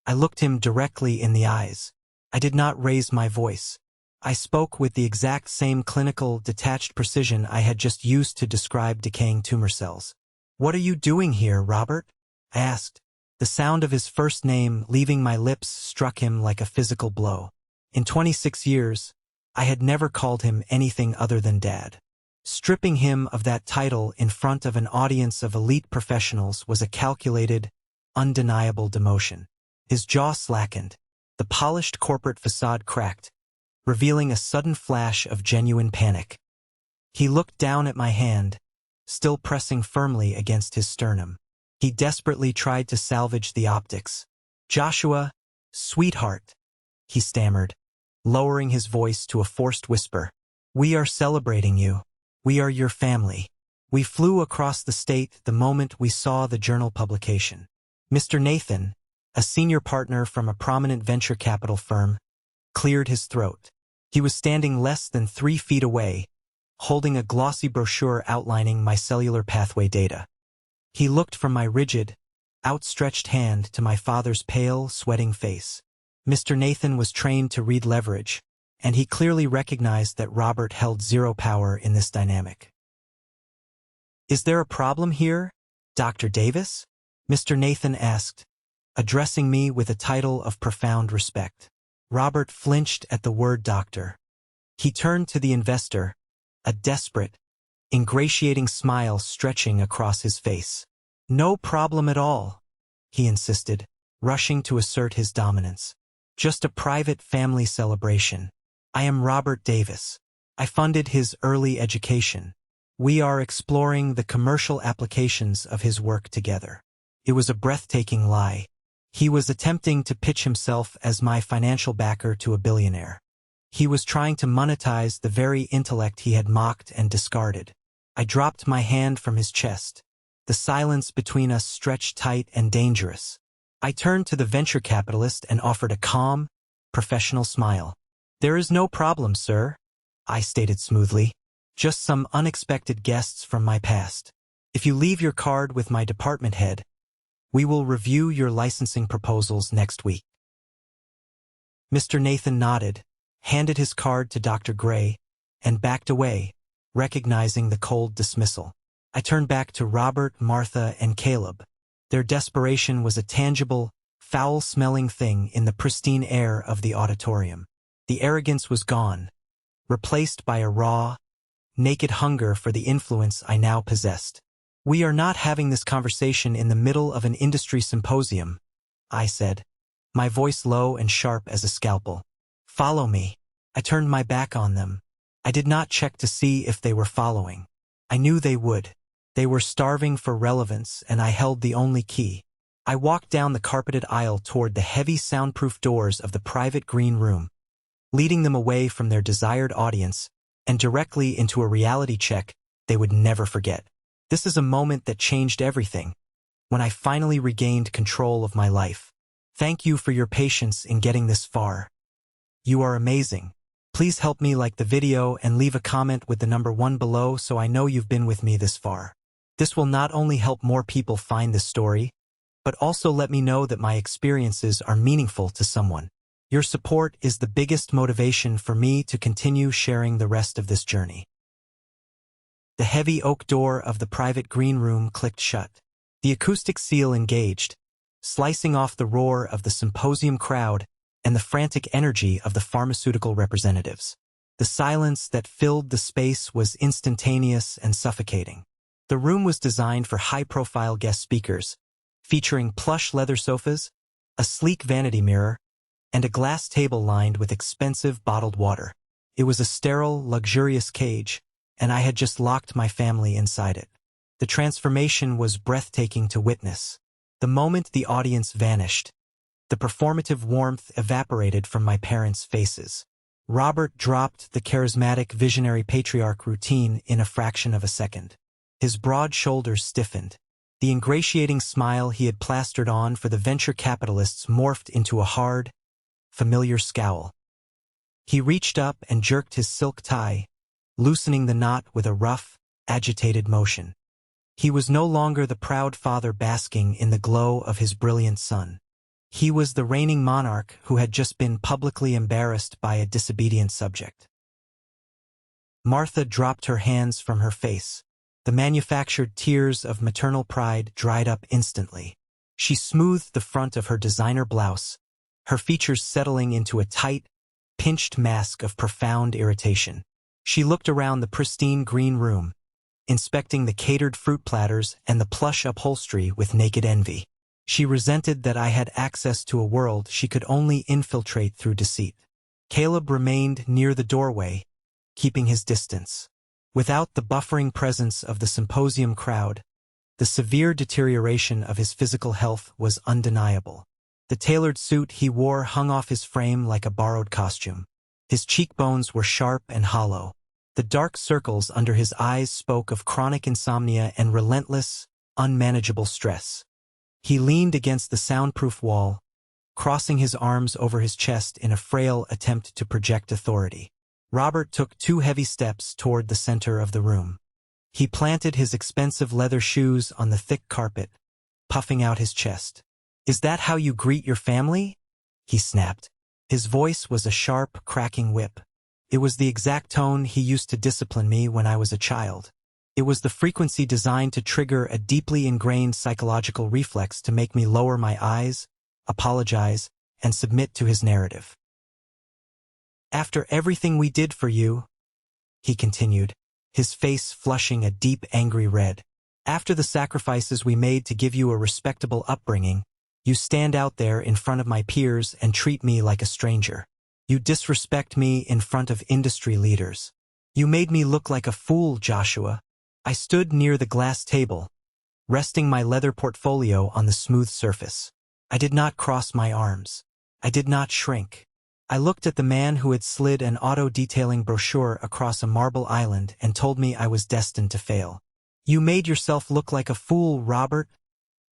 I looked him directly in the eyes. I did not raise my voice. I spoke with the exact same clinical, detached precision I had just used to describe decaying tumor cells. "What are you doing here, Robert?" I asked. The sound of his first name leaving my lips struck him like a physical blow. In 26 years, I had never called him anything other than Dad. Stripping him of that title in front of an audience of elite professionals was a calculated, undeniable demotion. His jaw slackened, the polished corporate facade cracked, revealing a sudden flash of genuine panic. He looked down at my hand, still pressing firmly against his sternum. He desperately tried to salvage the optics. "Joshua, sweetheart," he stammered, lowering his voice to a forced whisper. "We are celebrating you. We are your family. We flew across the state the moment we saw the journal publication." Mr. Nathan, a senior partner from a prominent venture capital firm, cleared his throat. He was standing less than 3 feet away, holding a glossy brochure outlining my cellular pathway data. He looked from my rigid, outstretched hand to my father's pale, sweating face. Mr. Nathan was trained to read leverage, and he clearly recognized that Robert held zero power in this dynamic. "Is there a problem here, Dr. Davis?" Mr. Nathan asked, addressing me with a title of profound respect. Robert flinched at the word doctor. He turned to the investor, a desperate, ingratiating smile stretching across his face. "No problem at all," he insisted, rushing to assert his dominance. "Just a private family celebration. I am Robert Davis. I funded his early education. We are exploring the commercial applications of his work together." It was a breathtaking lie. He was attempting to pitch himself as my financial backer to a billionaire. He was trying to monetize the very intellect he had mocked and discarded. I dropped my hand from his chest. The silence between us stretched tight and dangerous. I turned to the venture capitalist and offered a calm, professional smile. "There is no problem, sir," I stated smoothly. "Just some unexpected guests from my past. If you leave your card with my department head, we will review your licensing proposals next week." Mr. Nathan nodded, handed his card to Dr. Gray, and backed away, recognizing the cold dismissal. I turned back to Robert, Martha, and Caleb. Their desperation was a tangible, foul-smelling thing in the pristine air of the auditorium. The arrogance was gone, replaced by a raw, naked hunger for the influence I now possessed. "We are not having this conversation in the middle of an industry symposium," I said, my voice low and sharp as a scalpel. "Follow me." I turned my back on them. I did not check to see if they were following. I knew they would. They were starving for relevance, and I held the only key. I walked down the carpeted aisle toward the heavy soundproof doors of the private green room, leading them away from their desired audience and directly into a reality check they would never forget. This is a moment that changed everything, when I finally regained control of my life. Thank you for your patience in getting this far. You are amazing. Please help me like the video and leave a comment with the number 1 below so I know you've been with me this far. This will not only help more people find this story, but also let me know that my experiences are meaningful to someone. Your support is the biggest motivation for me to continue sharing the rest of this journey. The heavy oak door of the private green room clicked shut. The acoustic seal engaged, slicing off the roar of the symposium crowd and the frantic energy of the pharmaceutical representatives. The silence that filled the space was instantaneous and suffocating. The room was designed for high-profile guest speakers, featuring plush leather sofas, a sleek vanity mirror, and a glass table lined with expensive bottled water. It was a sterile, luxurious cage, and I had just locked my family inside it. The transformation was breathtaking to witness. The moment the audience vanished, the performative warmth evaporated from my parents' faces. Robert dropped the charismatic visionary patriarch routine in a fraction of a second. His broad shoulders stiffened. The ingratiating smile he had plastered on for the venture capitalists morphed into a hard, familiar scowl. He reached up and jerked his silk tie, loosening the knot with a rough, agitated motion. He was no longer the proud father basking in the glow of his brilliant son. He was the reigning monarch who had just been publicly embarrassed by a disobedient subject. Martha dropped her hands from her face. The manufactured tears of maternal pride dried up instantly. She smoothed the front of her designer blouse, her features settling into a tight, pinched mask of profound irritation. She looked around the pristine green room, inspecting the catered fruit platters and the plush upholstery with naked envy. She resented that I had access to a world she could only infiltrate through deceit. Caleb remained near the doorway, keeping his distance. Without the buffering presence of the symposium crowd, the severe deterioration of his physical health was undeniable. The tailored suit he wore hung off his frame like a borrowed costume. His cheekbones were sharp and hollow. The dark circles under his eyes spoke of chronic insomnia and relentless, unmanageable stress. He leaned against the soundproof wall, crossing his arms over his chest in a frail attempt to project authority. Robert took 2 heavy steps toward the center of the room. He planted his expensive leather shoes on the thick carpet, puffing out his chest. "Is that how you greet your family?" he snapped. His voice was a sharp, cracking whip. It was the exact tone he used to discipline me when I was a child. It was the frequency designed to trigger a deeply ingrained psychological reflex to make me lower my eyes, apologize, and submit to his narrative. "After everything we did for you," he continued, his face flushing a deep, angry red, "after the sacrifices we made to give you a respectable upbringing, you stand out there in front of my peers and treat me like a stranger. You disrespect me in front of industry leaders. You made me look like a fool, Joshua." I stood near the glass table, resting my leather portfolio on the smooth surface. I did not cross my arms. I did not shrink. I looked at the man who had slid an auto-detailing brochure across a marble island and told me I was destined to fail. "You made yourself look like a fool, Robert,"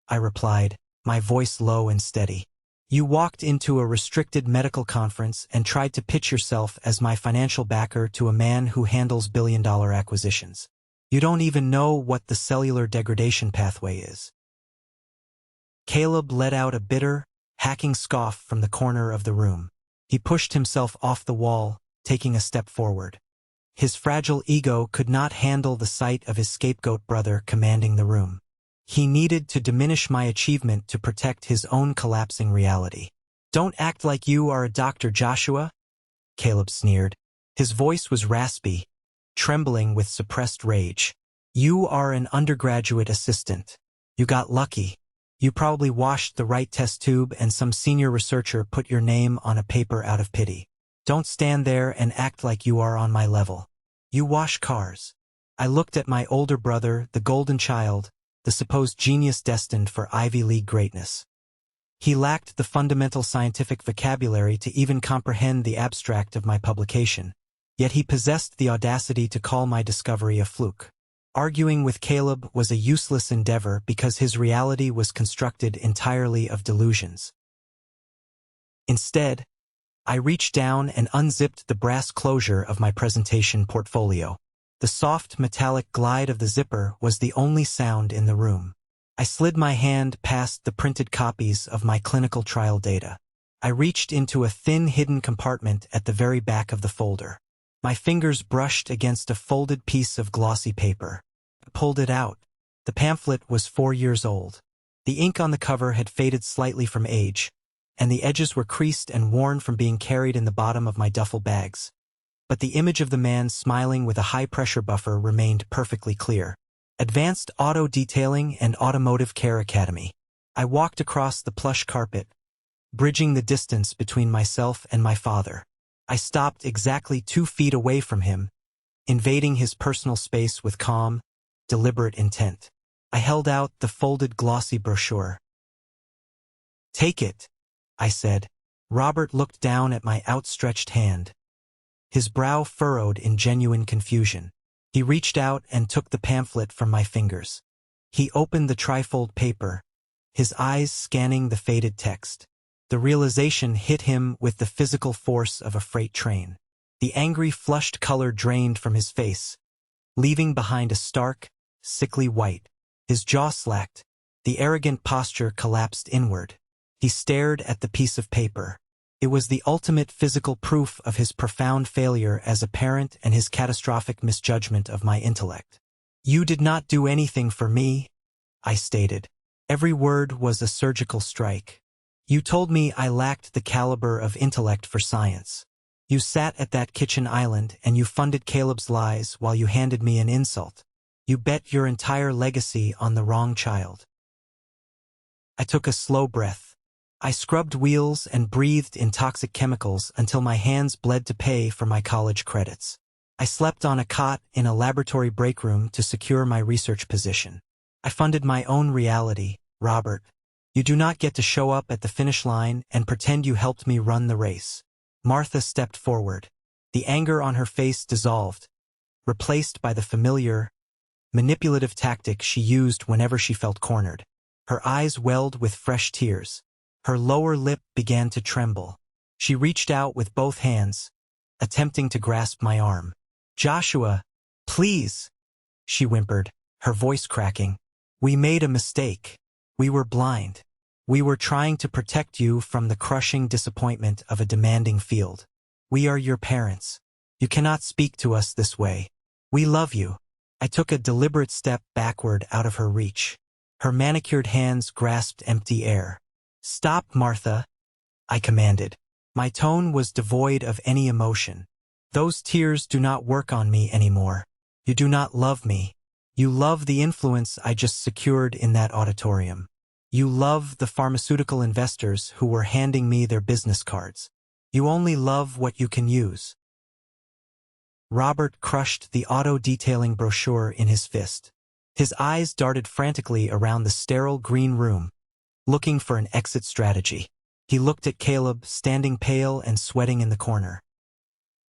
I replied, my voice low and steady. "You walked into a restricted medical conference and tried to pitch yourself as my financial backer to a man who handles billion-dollar acquisitions. You don't even know what the cellular degradation pathway is." Caleb let out a bitter, hacking scoff from the corner of the room. He pushed himself off the wall, taking a step forward. His fragile ego could not handle the sight of his scapegoat brother commanding the room. He needed to diminish my achievement to protect his own collapsing reality. "Don't act like you are a doctor, Joshua," Caleb sneered. His voice was raspy, trembling with suppressed rage. "You are an undergraduate assistant. You got lucky. You probably washed the right test tube and some senior researcher put your name on a paper out of pity. Don't stand there and act like you are on my level. You wash cars." I looked at my older brother, the golden child, the supposed genius destined for Ivy League greatness. He lacked the fundamental scientific vocabulary to even comprehend the abstract of my publication. Yet he possessed the audacity to call my discovery a fluke. Arguing with Caleb was a useless endeavor because his reality was constructed entirely of delusions. Instead, I reached down and unzipped the brass closure of my presentation portfolio. The soft metallic glide of the zipper was the only sound in the room. I slid my hand past the printed copies of my clinical trial data. I reached into a thin hidden compartment at the very back of the folder. My fingers brushed against a folded piece of glossy paper. I pulled it out. The pamphlet was 4 years old. The ink on the cover had faded slightly from age, and the edges were creased and worn from being carried in the bottom of my duffel bags. But the image of the man smiling with a high-pressure buffer remained perfectly clear. Advanced Auto Detailing and Automotive Care Academy. I walked across the plush carpet, bridging the distance between myself and my father. I stopped exactly 2 feet away from him, invading his personal space with calm, deliberate intent. I held out the folded glossy brochure. "Take it," I said. Robert looked down at my outstretched hand. His brow furrowed in genuine confusion. He reached out and took the pamphlet from my fingers. He opened the trifold paper, his eyes scanning the faded text. The realization hit him with the physical force of a freight train. The angry, flushed color drained from his face, leaving behind a stark, sickly white. His jaw slacked. The arrogant posture collapsed inward. He stared at the piece of paper. It was the ultimate physical proof of his profound failure as a parent and his catastrophic misjudgment of my intellect. "You did not do anything for me," I stated. Every word was a surgical strike. "You told me I lacked the caliber of intellect for science. You sat at that kitchen island and you funded Caleb's lies while you handed me an insult. You bet your entire legacy on the wrong child. I took a slow breath. I scrubbed wheels and breathed in toxic chemicals until my hands bled to pay for my college credits. I slept on a cot in a laboratory break room to secure my research position. I funded my own reality, Robert. You do not get to show up at the finish line and pretend you helped me run the race. Martha stepped forward. The anger on her face dissolved, replaced by the familiar, manipulative tactic she used whenever she felt cornered. Her eyes welled with fresh tears. Her lower lip began to tremble. She reached out with both hands, attempting to grasp my arm. "Joshua, please," she whimpered, her voice cracking. "We made a mistake. We were blind. We were trying to protect you from the crushing disappointment of a demanding field. We are your parents. You cannot speak to us this way. We love you." I took a deliberate step backward out of her reach. Her manicured hands grasped empty air. "Stop, Martha," I commanded. My tone was devoid of any emotion. "Those tears do not work on me anymore. You do not love me. You love the influence I just secured in that auditorium. You love the pharmaceutical investors who were handing me their business cards. You only love what you can use." Robert crushed the auto-detailing brochure in his fist. His eyes darted frantically around the sterile green room, looking for an exit strategy. He looked at Caleb, standing pale and sweating in the corner.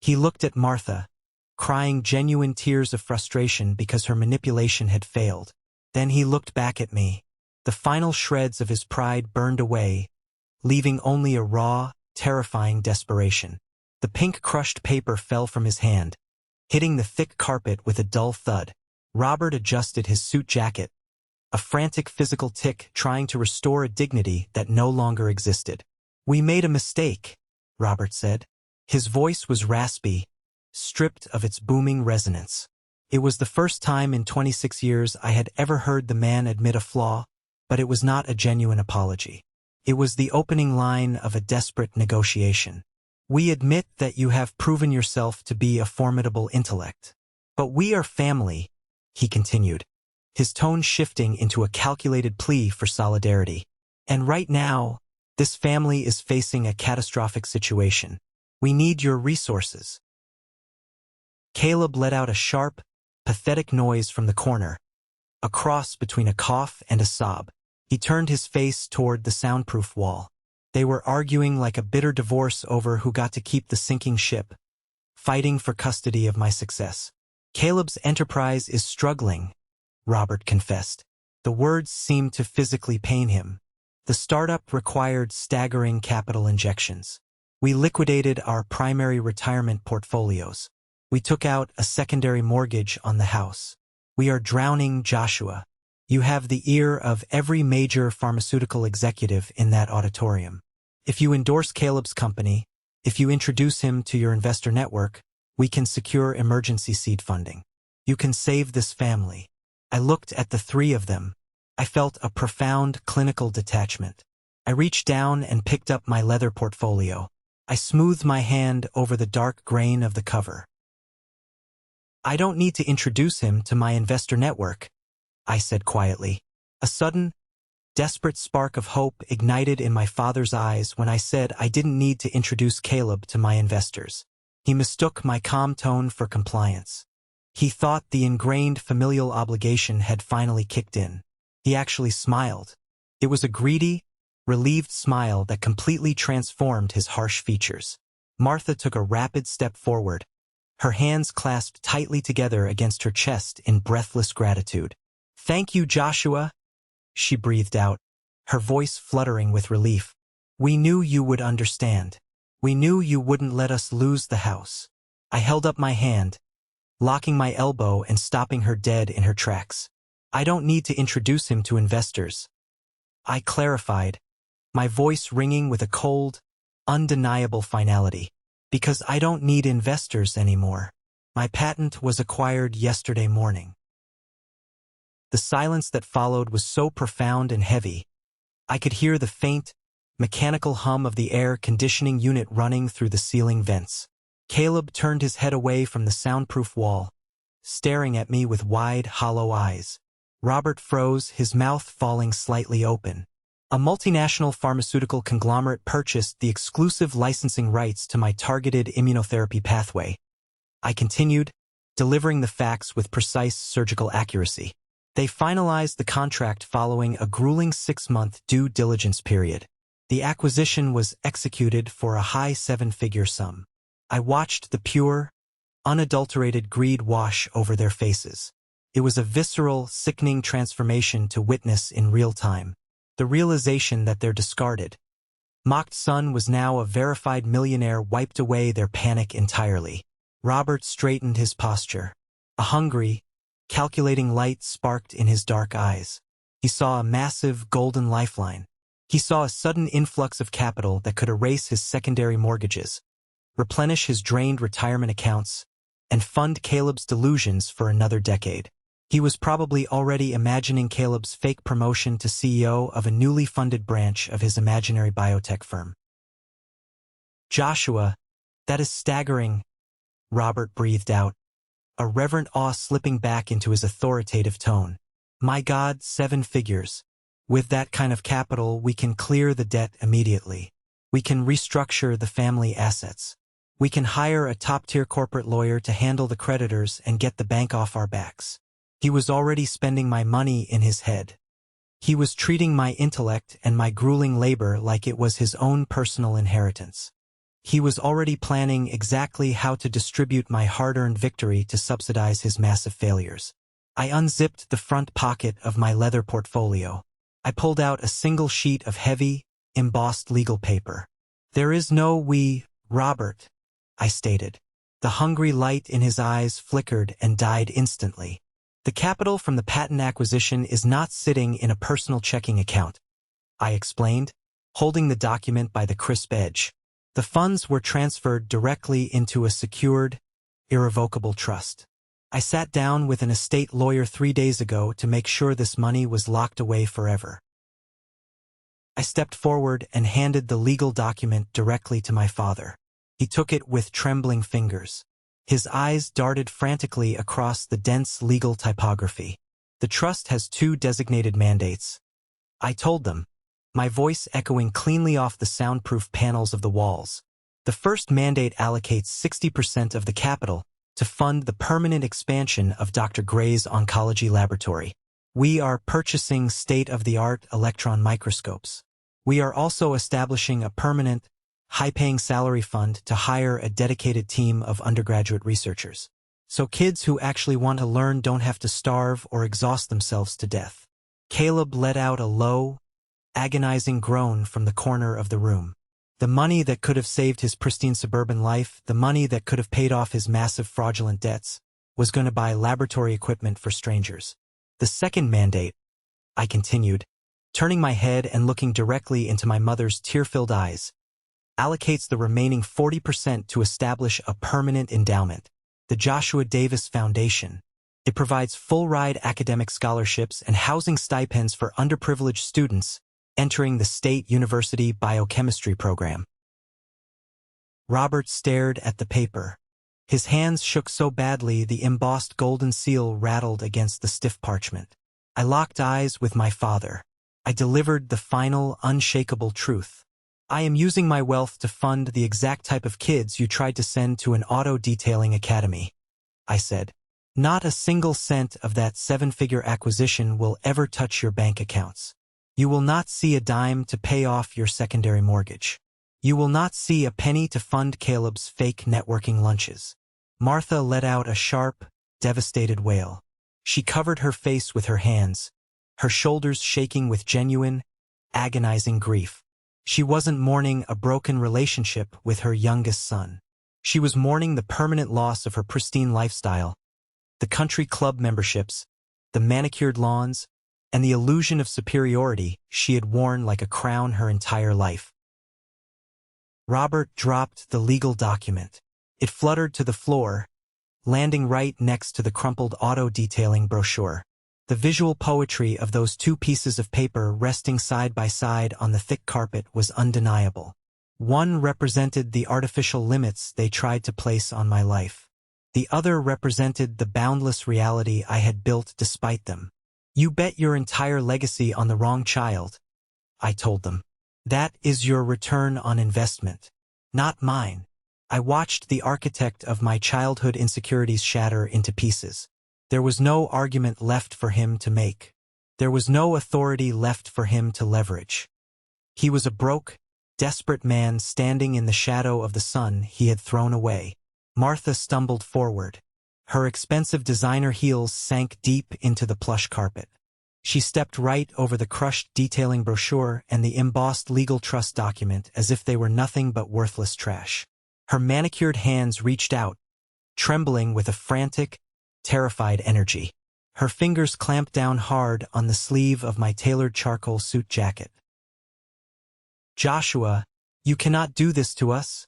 He looked at Martha, crying genuine tears of frustration because her manipulation had failed. Then he looked back at me. The final shreds of his pride burned away, leaving only a raw, terrifying desperation. The pink crushed paper fell from his hand, hitting the thick carpet with a dull thud. Robert adjusted his suit jacket, a frantic physical tic trying to restore a dignity that no longer existed. "We made a mistake," Robert said. His voice was raspy, stripped of its booming resonance. It was the first time in 26 years I had ever heard the man admit a flaw, but it was not a genuine apology. It was the opening line of a desperate negotiation. "We admit that you have proven yourself to be a formidable intellect. But we are family," he continued, his tone shifting into a calculated plea for solidarity. "And right now, this family is facing a catastrophic situation. We need your resources." Caleb let out a sharp, pathetic noise from the corner, a cross between a cough and a sob. He turned his face toward the soundproof wall. They were arguing like a bitter divorce over who got to keep the sinking ship, fighting for custody of my success. "Caleb's enterprise is struggling," Robert confessed. The words seemed to physically pain him. "The startup required staggering capital injections. We liquidated our primary retirement portfolios. We took out a secondary mortgage on the house. We are drowning, Joshua. You have the ear of every major pharmaceutical executive in that auditorium. If you endorse Caleb's company, if you introduce him to your investor network, we can secure emergency seed funding. You can save this family." I looked at the three of them. I felt a profound clinical detachment. I reached down and picked up my leather portfolio. I smoothed my hand over the dark grain of the cover. "I don't need to introduce him to my investor network," I said quietly. A sudden, desperate spark of hope ignited in my father's eyes when I said I didn't need to introduce Caleb to my investors. He mistook my calm tone for compliance. He thought the ingrained familial obligation had finally kicked in. He actually smiled. It was a greedy, relieved smile that completely transformed his harsh features. Martha took a rapid step forward, her hands clasped tightly together against her chest in breathless gratitude. "Thank you, Joshua," she breathed out, her voice fluttering with relief. "We knew you would understand. We knew you wouldn't let us lose the house." I held up my hand, locking my elbow and stopping her dead in her tracks. "I don't need to introduce him to investors," I clarified, my voice ringing with a cold, undeniable finality. "Because I don't need investors anymore. My patent was acquired yesterday morning." The silence that followed was so profound and heavy, I could hear the faint, mechanical hum of the air conditioning unit running through the ceiling vents. Caleb turned his head away from the soundproof wall, staring at me with wide, hollow eyes. Robert froze, his mouth falling slightly open. A multinational pharmaceutical conglomerate purchased the exclusive licensing rights to my targeted immunotherapy pathway. I continued, delivering the facts with precise surgical accuracy. They finalized the contract following a grueling 6-month due diligence period. The acquisition was executed for a high 7-figure sum. I watched the pure, unadulterated greed wash over their faces. It was a visceral, sickening transformation to witness in real time. The realization that their discarded, mocked son was now a verified millionaire wiped away their panic entirely. Robert straightened his posture. A hungry, calculating light sparked in his dark eyes. He saw a massive golden lifeline. He saw a sudden influx of capital that could erase his secondary mortgages, replenish his drained retirement accounts, and fund Caleb's delusions for another decade. He was probably already imagining Caleb's fake promotion to CEO of a newly funded branch of his imaginary biotech firm. "Joshua, that is staggering," Robert breathed out, a reverent awe slipping back into his authoritative tone. "My God, 7 figures. With that kind of capital, we can clear the debt immediately. We can restructure the family assets. We can hire a top-tier corporate lawyer to handle the creditors and get the bank off our backs." He was already spending my money in his head. He was treating my intellect and my grueling labor like it was his own personal inheritance. He was already planning exactly how to distribute my hard-earned victory to subsidize his massive failures. I unzipped the front pocket of my leather portfolio. I pulled out a single sheet of heavy, embossed legal paper. "There is no we, Robert," I stated. The hungry light in his eyes flickered and died instantly. "The capital from the patent acquisition is not sitting in a personal checking account," I explained, holding the document by the crisp edge. "The funds were transferred directly into a secured, irrevocable trust. I sat down with an estate lawyer 3 days ago to make sure this money was locked away forever." I stepped forward and handed the legal document directly to my father. He took it with trembling fingers. His eyes darted frantically across the dense legal typography. "The trust has 2 designated mandates," I told them, my voice echoing cleanly off the soundproof panels of the walls. "The first mandate allocates 60% of the capital to fund the permanent expansion of Dr. Gray's oncology laboratory. We are purchasing state-of-the-art electron microscopes. We are also establishing a permanent, high-paying salary fund to hire a dedicated team of undergraduate researchers. So kids who actually want to learn don't have to starve or exhaust themselves to death." Caleb let out a low, agonizing groan from the corner of the room. The money that could have saved his pristine suburban life, the money that could have paid off his massive fraudulent debts, was going to buy laboratory equipment for strangers. "The second mandate," I continued, turning my head and looking directly into my mother's tear-filled eyes, "allocates the remaining 40% to establish a permanent endowment, the Joshua Davis Foundation. It provides full-ride academic scholarships and housing stipends for underprivileged students entering the State University Biochemistry program." Robert stared at the paper. His hands shook so badly the embossed golden seal rattled against the stiff parchment. I locked eyes with my father. I delivered the final, unshakable truth. "I am using my wealth to fund the exact type of kids you tried to send to an auto-detailing academy," I said. "Not a single cent of that 7-figure acquisition will ever touch your bank accounts. You will not see a dime to pay off your secondary mortgage. You will not see a penny to fund Caleb's fake networking lunches." Martha let out a sharp, devastated wail. She covered her face with her hands, her shoulders shaking with genuine, agonizing grief. She wasn't mourning a broken relationship with her youngest son. She was mourning the permanent loss of her pristine lifestyle, the country club memberships, the manicured lawns, and the illusion of superiority she had worn like a crown her entire life. Robert dropped the legal document. It fluttered to the floor, landing right next to the crumpled auto-detailing brochure. The visual poetry of those 2 pieces of paper resting side by side on the thick carpet was undeniable. One represented the artificial limits they tried to place on my life. The other represented the boundless reality I had built despite them. You bet your entire legacy on the wrong child, I told them. That is your return on investment, not mine. I watched the architect of my childhood insecurities shatter into pieces. There was no argument left for him to make. There was no authority left for him to leverage. He was a broke, desperate man standing in the shadow of the son he had thrown away. Martha stumbled forward. Her expensive designer heels sank deep into the plush carpet. She stepped right over the crushed detailing brochure and the embossed legal trust document as if they were nothing but worthless trash. Her manicured hands reached out, trembling with a frantic, terrified energy. Her fingers clamped down hard on the sleeve of my tailored charcoal suit jacket. "Joshua, you cannot do this to us,"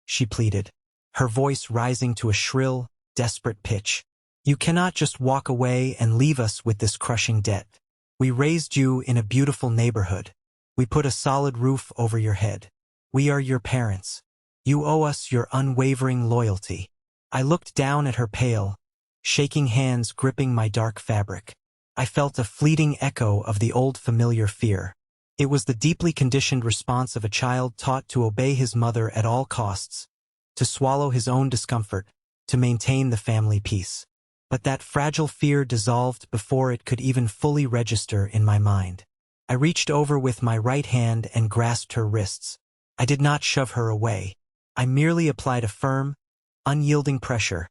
she pleaded, her voice rising to a shrill, desperate pitch. "You cannot just walk away and leave us with this crushing debt. We raised you in a beautiful neighborhood. We put a solid roof over your head. We are your parents. You owe us your unwavering loyalty." I looked down at her pale, shaking hands gripping my dark fabric. I felt a fleeting echo of the old familiar fear. It was the deeply conditioned response of a child taught to obey his mother at all costs, to swallow his own discomfort, to maintain the family peace. But that fragile fear dissolved before it could even fully register in my mind. I reached over with my right hand and grasped her wrists. I did not shove her away. I merely applied a firm, unyielding pressure,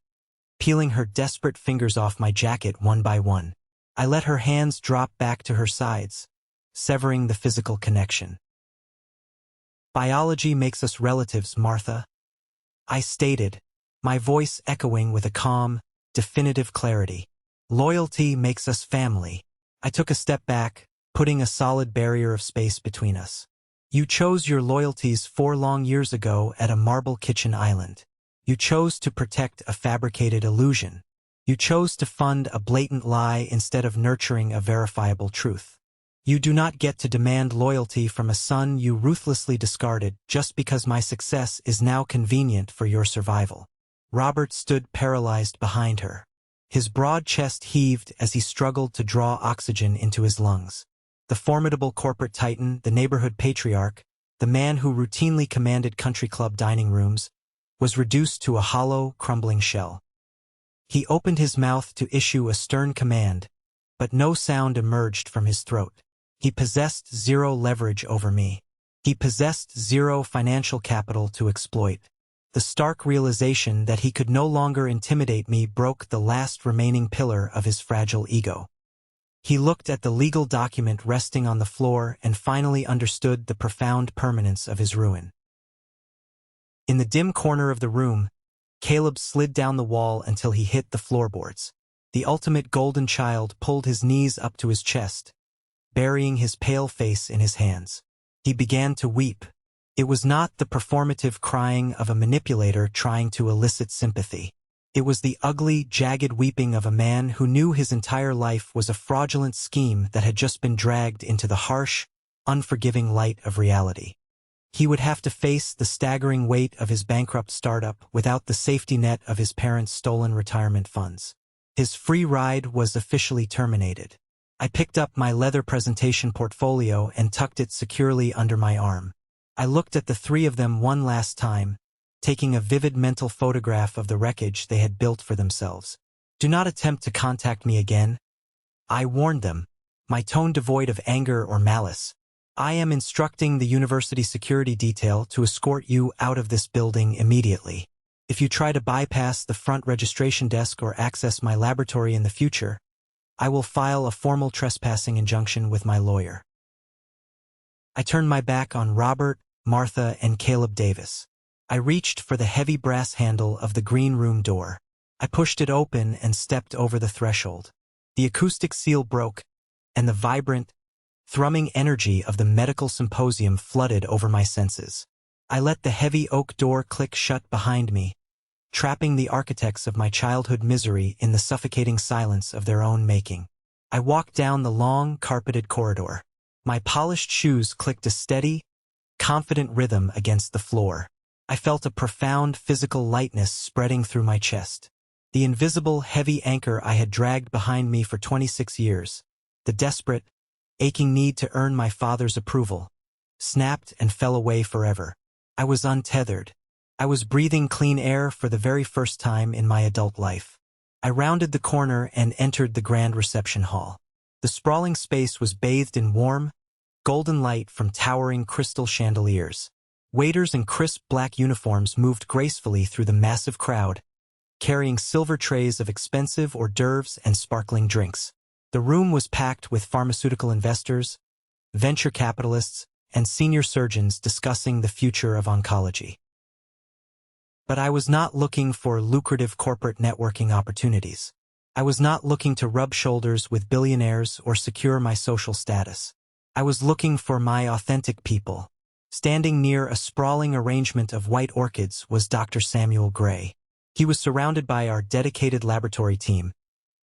peeling her desperate fingers off my jacket one by one. I let her hands drop back to her sides, severing the physical connection. "Biology makes us relatives, Martha," I stated, my voice echoing with a calm, definitive clarity. "Loyalty makes us family." I took a step back, putting a solid barrier of space between us. "You chose your loyalties 4 long years ago at a marble kitchen island. You chose to protect a fabricated illusion. You chose to fund a blatant lie instead of nurturing a verifiable truth. You do not get to demand loyalty from a son you ruthlessly discarded just because my success is now convenient for your survival." Robert stood paralyzed behind her. His broad chest heaved as he struggled to draw oxygen into his lungs. The formidable corporate titan, the neighborhood patriarch, the man who routinely commanded country club dining rooms, was reduced to a hollow, crumbling shell. He opened his mouth to issue a stern command, but no sound emerged from his throat. He possessed zero leverage over me. He possessed zero financial capital to exploit. The stark realization that he could no longer intimidate me broke the last remaining pillar of his fragile ego. He looked at the legal document resting on the floor and finally understood the profound permanence of his ruin. In the dim corner of the room, Caleb slid down the wall until he hit the floorboards. The ultimate golden child pulled his knees up to his chest, burying his pale face in his hands. He began to weep. It was not the performative crying of a manipulator trying to elicit sympathy. It was the ugly, jagged weeping of a man who knew his entire life was a fraudulent scheme that had just been dragged into the harsh, unforgiving light of reality. He would have to face the staggering weight of his bankrupt startup without the safety net of his parents' stolen retirement funds. His free ride was officially terminated. I picked up my leather presentation portfolio and tucked it securely under my arm. I looked at the 3 of them one last time, taking a vivid mental photograph of the wreckage they had built for themselves. "Do not attempt to contact me again," I warned them, my tone devoid of anger or malice. "I am instructing the university security detail to escort you out of this building immediately. If you try to bypass the front registration desk or access my laboratory in the future, I will file a formal trespassing injunction with my lawyer." I turned my back on Robert, Martha, and Caleb Davis. I reached for the heavy brass handle of the green room door. I pushed it open and stepped over the threshold. The acoustic seal broke, and the vibrant, thrumming energy of the medical symposium flooded over my senses. I let the heavy oak door click shut behind me, trapping the architects of my childhood misery in the suffocating silence of their own making. I walked down the long, carpeted corridor. My polished shoes clicked a steady, confident rhythm against the floor. I felt a profound physical lightness spreading through my chest. The invisible, heavy anchor I had dragged behind me for 26 years, the desperate, aching need to earn my father's approval, snapped and fell away forever. I was untethered. I was breathing clean air for the very first time in my adult life. I rounded the corner and entered the grand reception hall. The sprawling space was bathed in warm, golden light from towering crystal chandeliers. Waiters in crisp black uniforms moved gracefully through the massive crowd, carrying silver trays of expensive hors d'oeuvres and sparkling drinks. The room was packed with pharmaceutical investors, venture capitalists, and senior surgeons discussing the future of oncology. But I was not looking for lucrative corporate networking opportunities. I was not looking to rub shoulders with billionaires or secure my social status. I was looking for my authentic people. Standing near a sprawling arrangement of white orchids was Dr. Samuel Gray. He was surrounded by our dedicated laboratory team,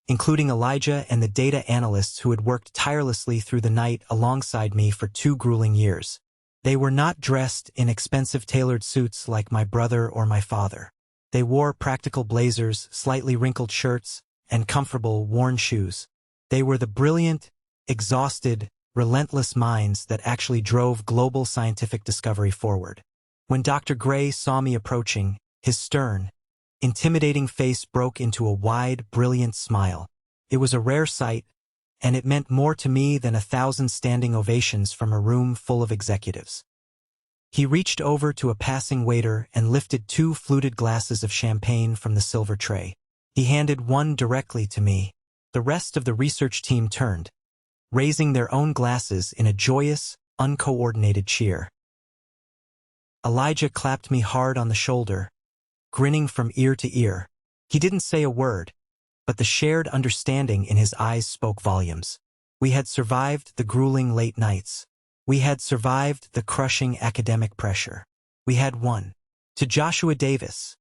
including Elijah and the data analysts who had worked tirelessly through the night alongside me for 2 grueling years. They were not dressed in expensive tailored suits like my brother or my father. They wore practical blazers, slightly wrinkled shirts, and comfortable, worn shoes. They were the brilliant, exhausted, relentless minds that actually drove global scientific discovery forward. When Dr. Gray saw me approaching, his stern, intimidating face broke into a wide, brilliant smile. It was a rare sight, and it meant more to me than 1,000 standing ovations from a room full of executives. He reached over to a passing waiter and lifted 2 fluted glasses of champagne from the silver tray. He handed one directly to me. The rest of the research team turned, raising their own glasses in a joyous, uncoordinated cheer. Elijah clapped me hard on the shoulder, grinning from ear to ear. He didn't say a word, but the shared understanding in his eyes spoke volumes. We had survived the grueling late nights. We had survived the crushing academic pressure. We had won. To Joshua Davis,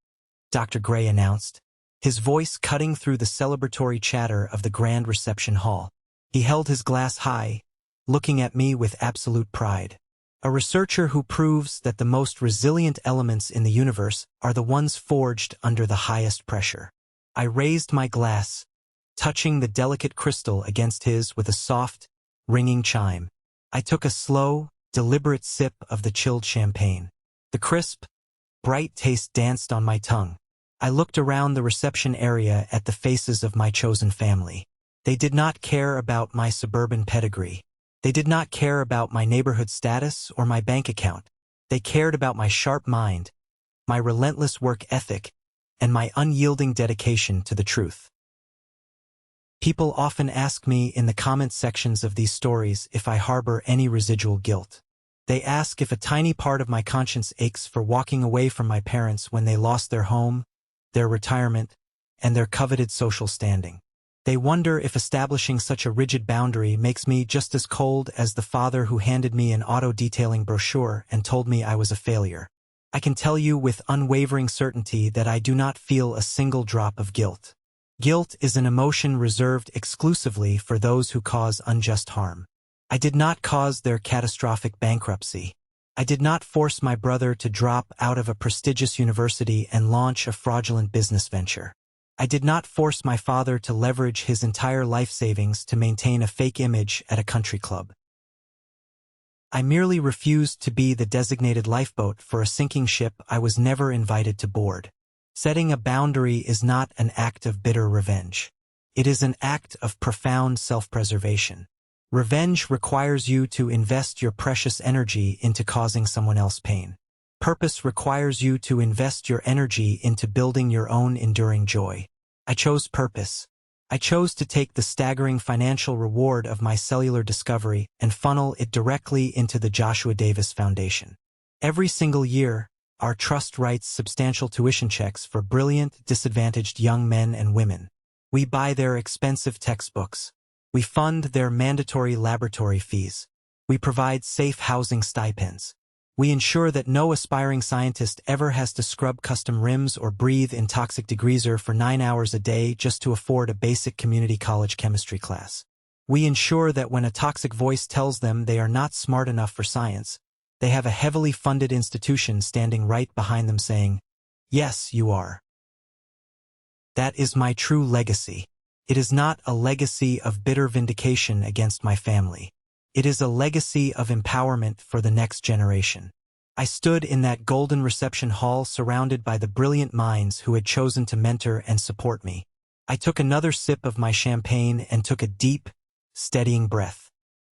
Dr. Gray announced, his voice cutting through the celebratory chatter of the grand reception hall. He held his glass high, looking at me with absolute pride. A researcher who proves that the most resilient elements in the universe are the ones forged under the highest pressure. I raised my glass, touching the delicate crystal against his with a soft, ringing chime. I took a slow, deliberate sip of the chilled champagne. The crisp, bright taste danced on my tongue. I looked around the reception area at the faces of my chosen family. They did not care about my suburban pedigree. They did not care about my neighborhood status or my bank account. They cared about my sharp mind, my relentless work ethic, and my unyielding dedication to the truth. People often ask me in the comment sections of these stories if I harbor any residual guilt. They ask if a tiny part of my conscience aches for walking away from my parents when they lost their home, their retirement, and their coveted social standing. They wonder if establishing such a rigid boundary makes me just as cold as the father who handed me an auto-detailing brochure and told me I was a failure. I can tell you with unwavering certainty that I do not feel a single drop of guilt. Guilt is an emotion reserved exclusively for those who cause unjust harm. I did not cause their catastrophic bankruptcy. I did not force my brother to drop out of a prestigious university and launch a fraudulent business venture. I did not force my father to leverage his entire life savings to maintain a fake image at a country club. I merely refused to be the designated lifeboat for a sinking ship I was never invited to board. Setting a boundary is not an act of bitter revenge. It is an act of profound self-preservation. Revenge requires you to invest your precious energy into causing someone else pain. Purpose requires you to invest your energy into building your own enduring joy. I chose purpose. I chose to take the staggering financial reward of my cellular discovery and funnel it directly into the Joshua Davis Foundation. Every single year, our trust writes substantial tuition checks for brilliant, disadvantaged young men and women. We buy their expensive textbooks. We fund their mandatory laboratory fees. We provide safe housing stipends. We ensure that no aspiring scientist ever has to scrub custom rims or breathe in toxic degreaser for 9 hours a day just to afford a basic community college chemistry class. We ensure that when a toxic voice tells them they are not smart enough for science, They have a heavily funded institution standing right behind them saying, "Yes, you are." That is my true legacy. It is not a legacy of bitter vindication against my family. It is a legacy of empowerment for the next generation. I stood in that golden reception hall surrounded by the brilliant minds who had chosen to mentor and support me. I took another sip of my champagne and took a deep, steadying breath.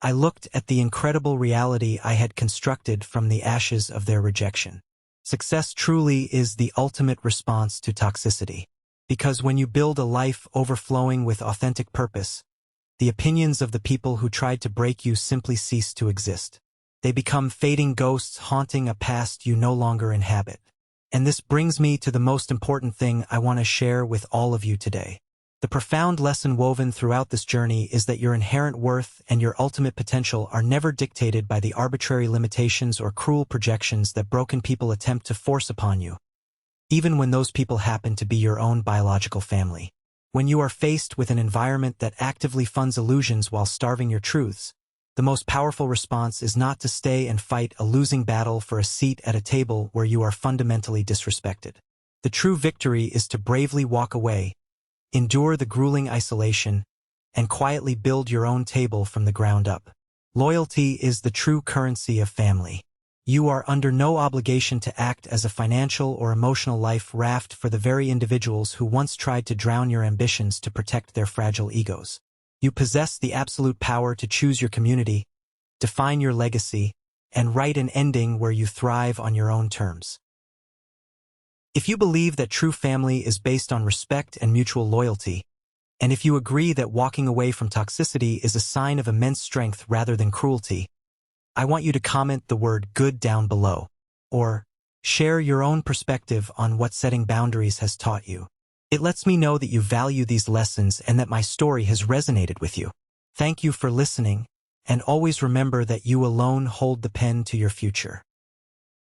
I looked at the incredible reality I had constructed from the ashes of their rejection. Success truly is the ultimate response to toxicity. Because when you build a life overflowing with authentic purpose, the opinions of the people who tried to break you simply cease to exist. They become fading ghosts haunting a past you no longer inhabit. And this brings me to the most important thing I want to share with all of you today. The profound lesson woven throughout this journey is that your inherent worth and your ultimate potential are never dictated by the arbitrary limitations or cruel projections that broken people attempt to force upon you, even when those people happen to be your own biological family. When you are faced with an environment that actively funds illusions while starving your truths, the most powerful response is not to stay and fight a losing battle for a seat at a table where you are fundamentally disrespected. The true victory is to bravely walk away, endure the grueling isolation, and quietly build your own table from the ground up. Loyalty is the true currency of family. You are under no obligation to act as a financial or emotional life raft for the very individuals who once tried to drown your ambitions to protect their fragile egos. You possess the absolute power to choose your community, define your legacy, and write an ending where you thrive on your own terms. If you believe that true family is based on respect and mutual loyalty, and if you agree that walking away from toxicity is a sign of immense strength rather than cruelty, I want you to comment the word "good" down below, or share your own perspective on what setting boundaries has taught you. It lets me know that you value these lessons and that my story has resonated with you. Thank you for listening, and always remember that you alone hold the pen to your future.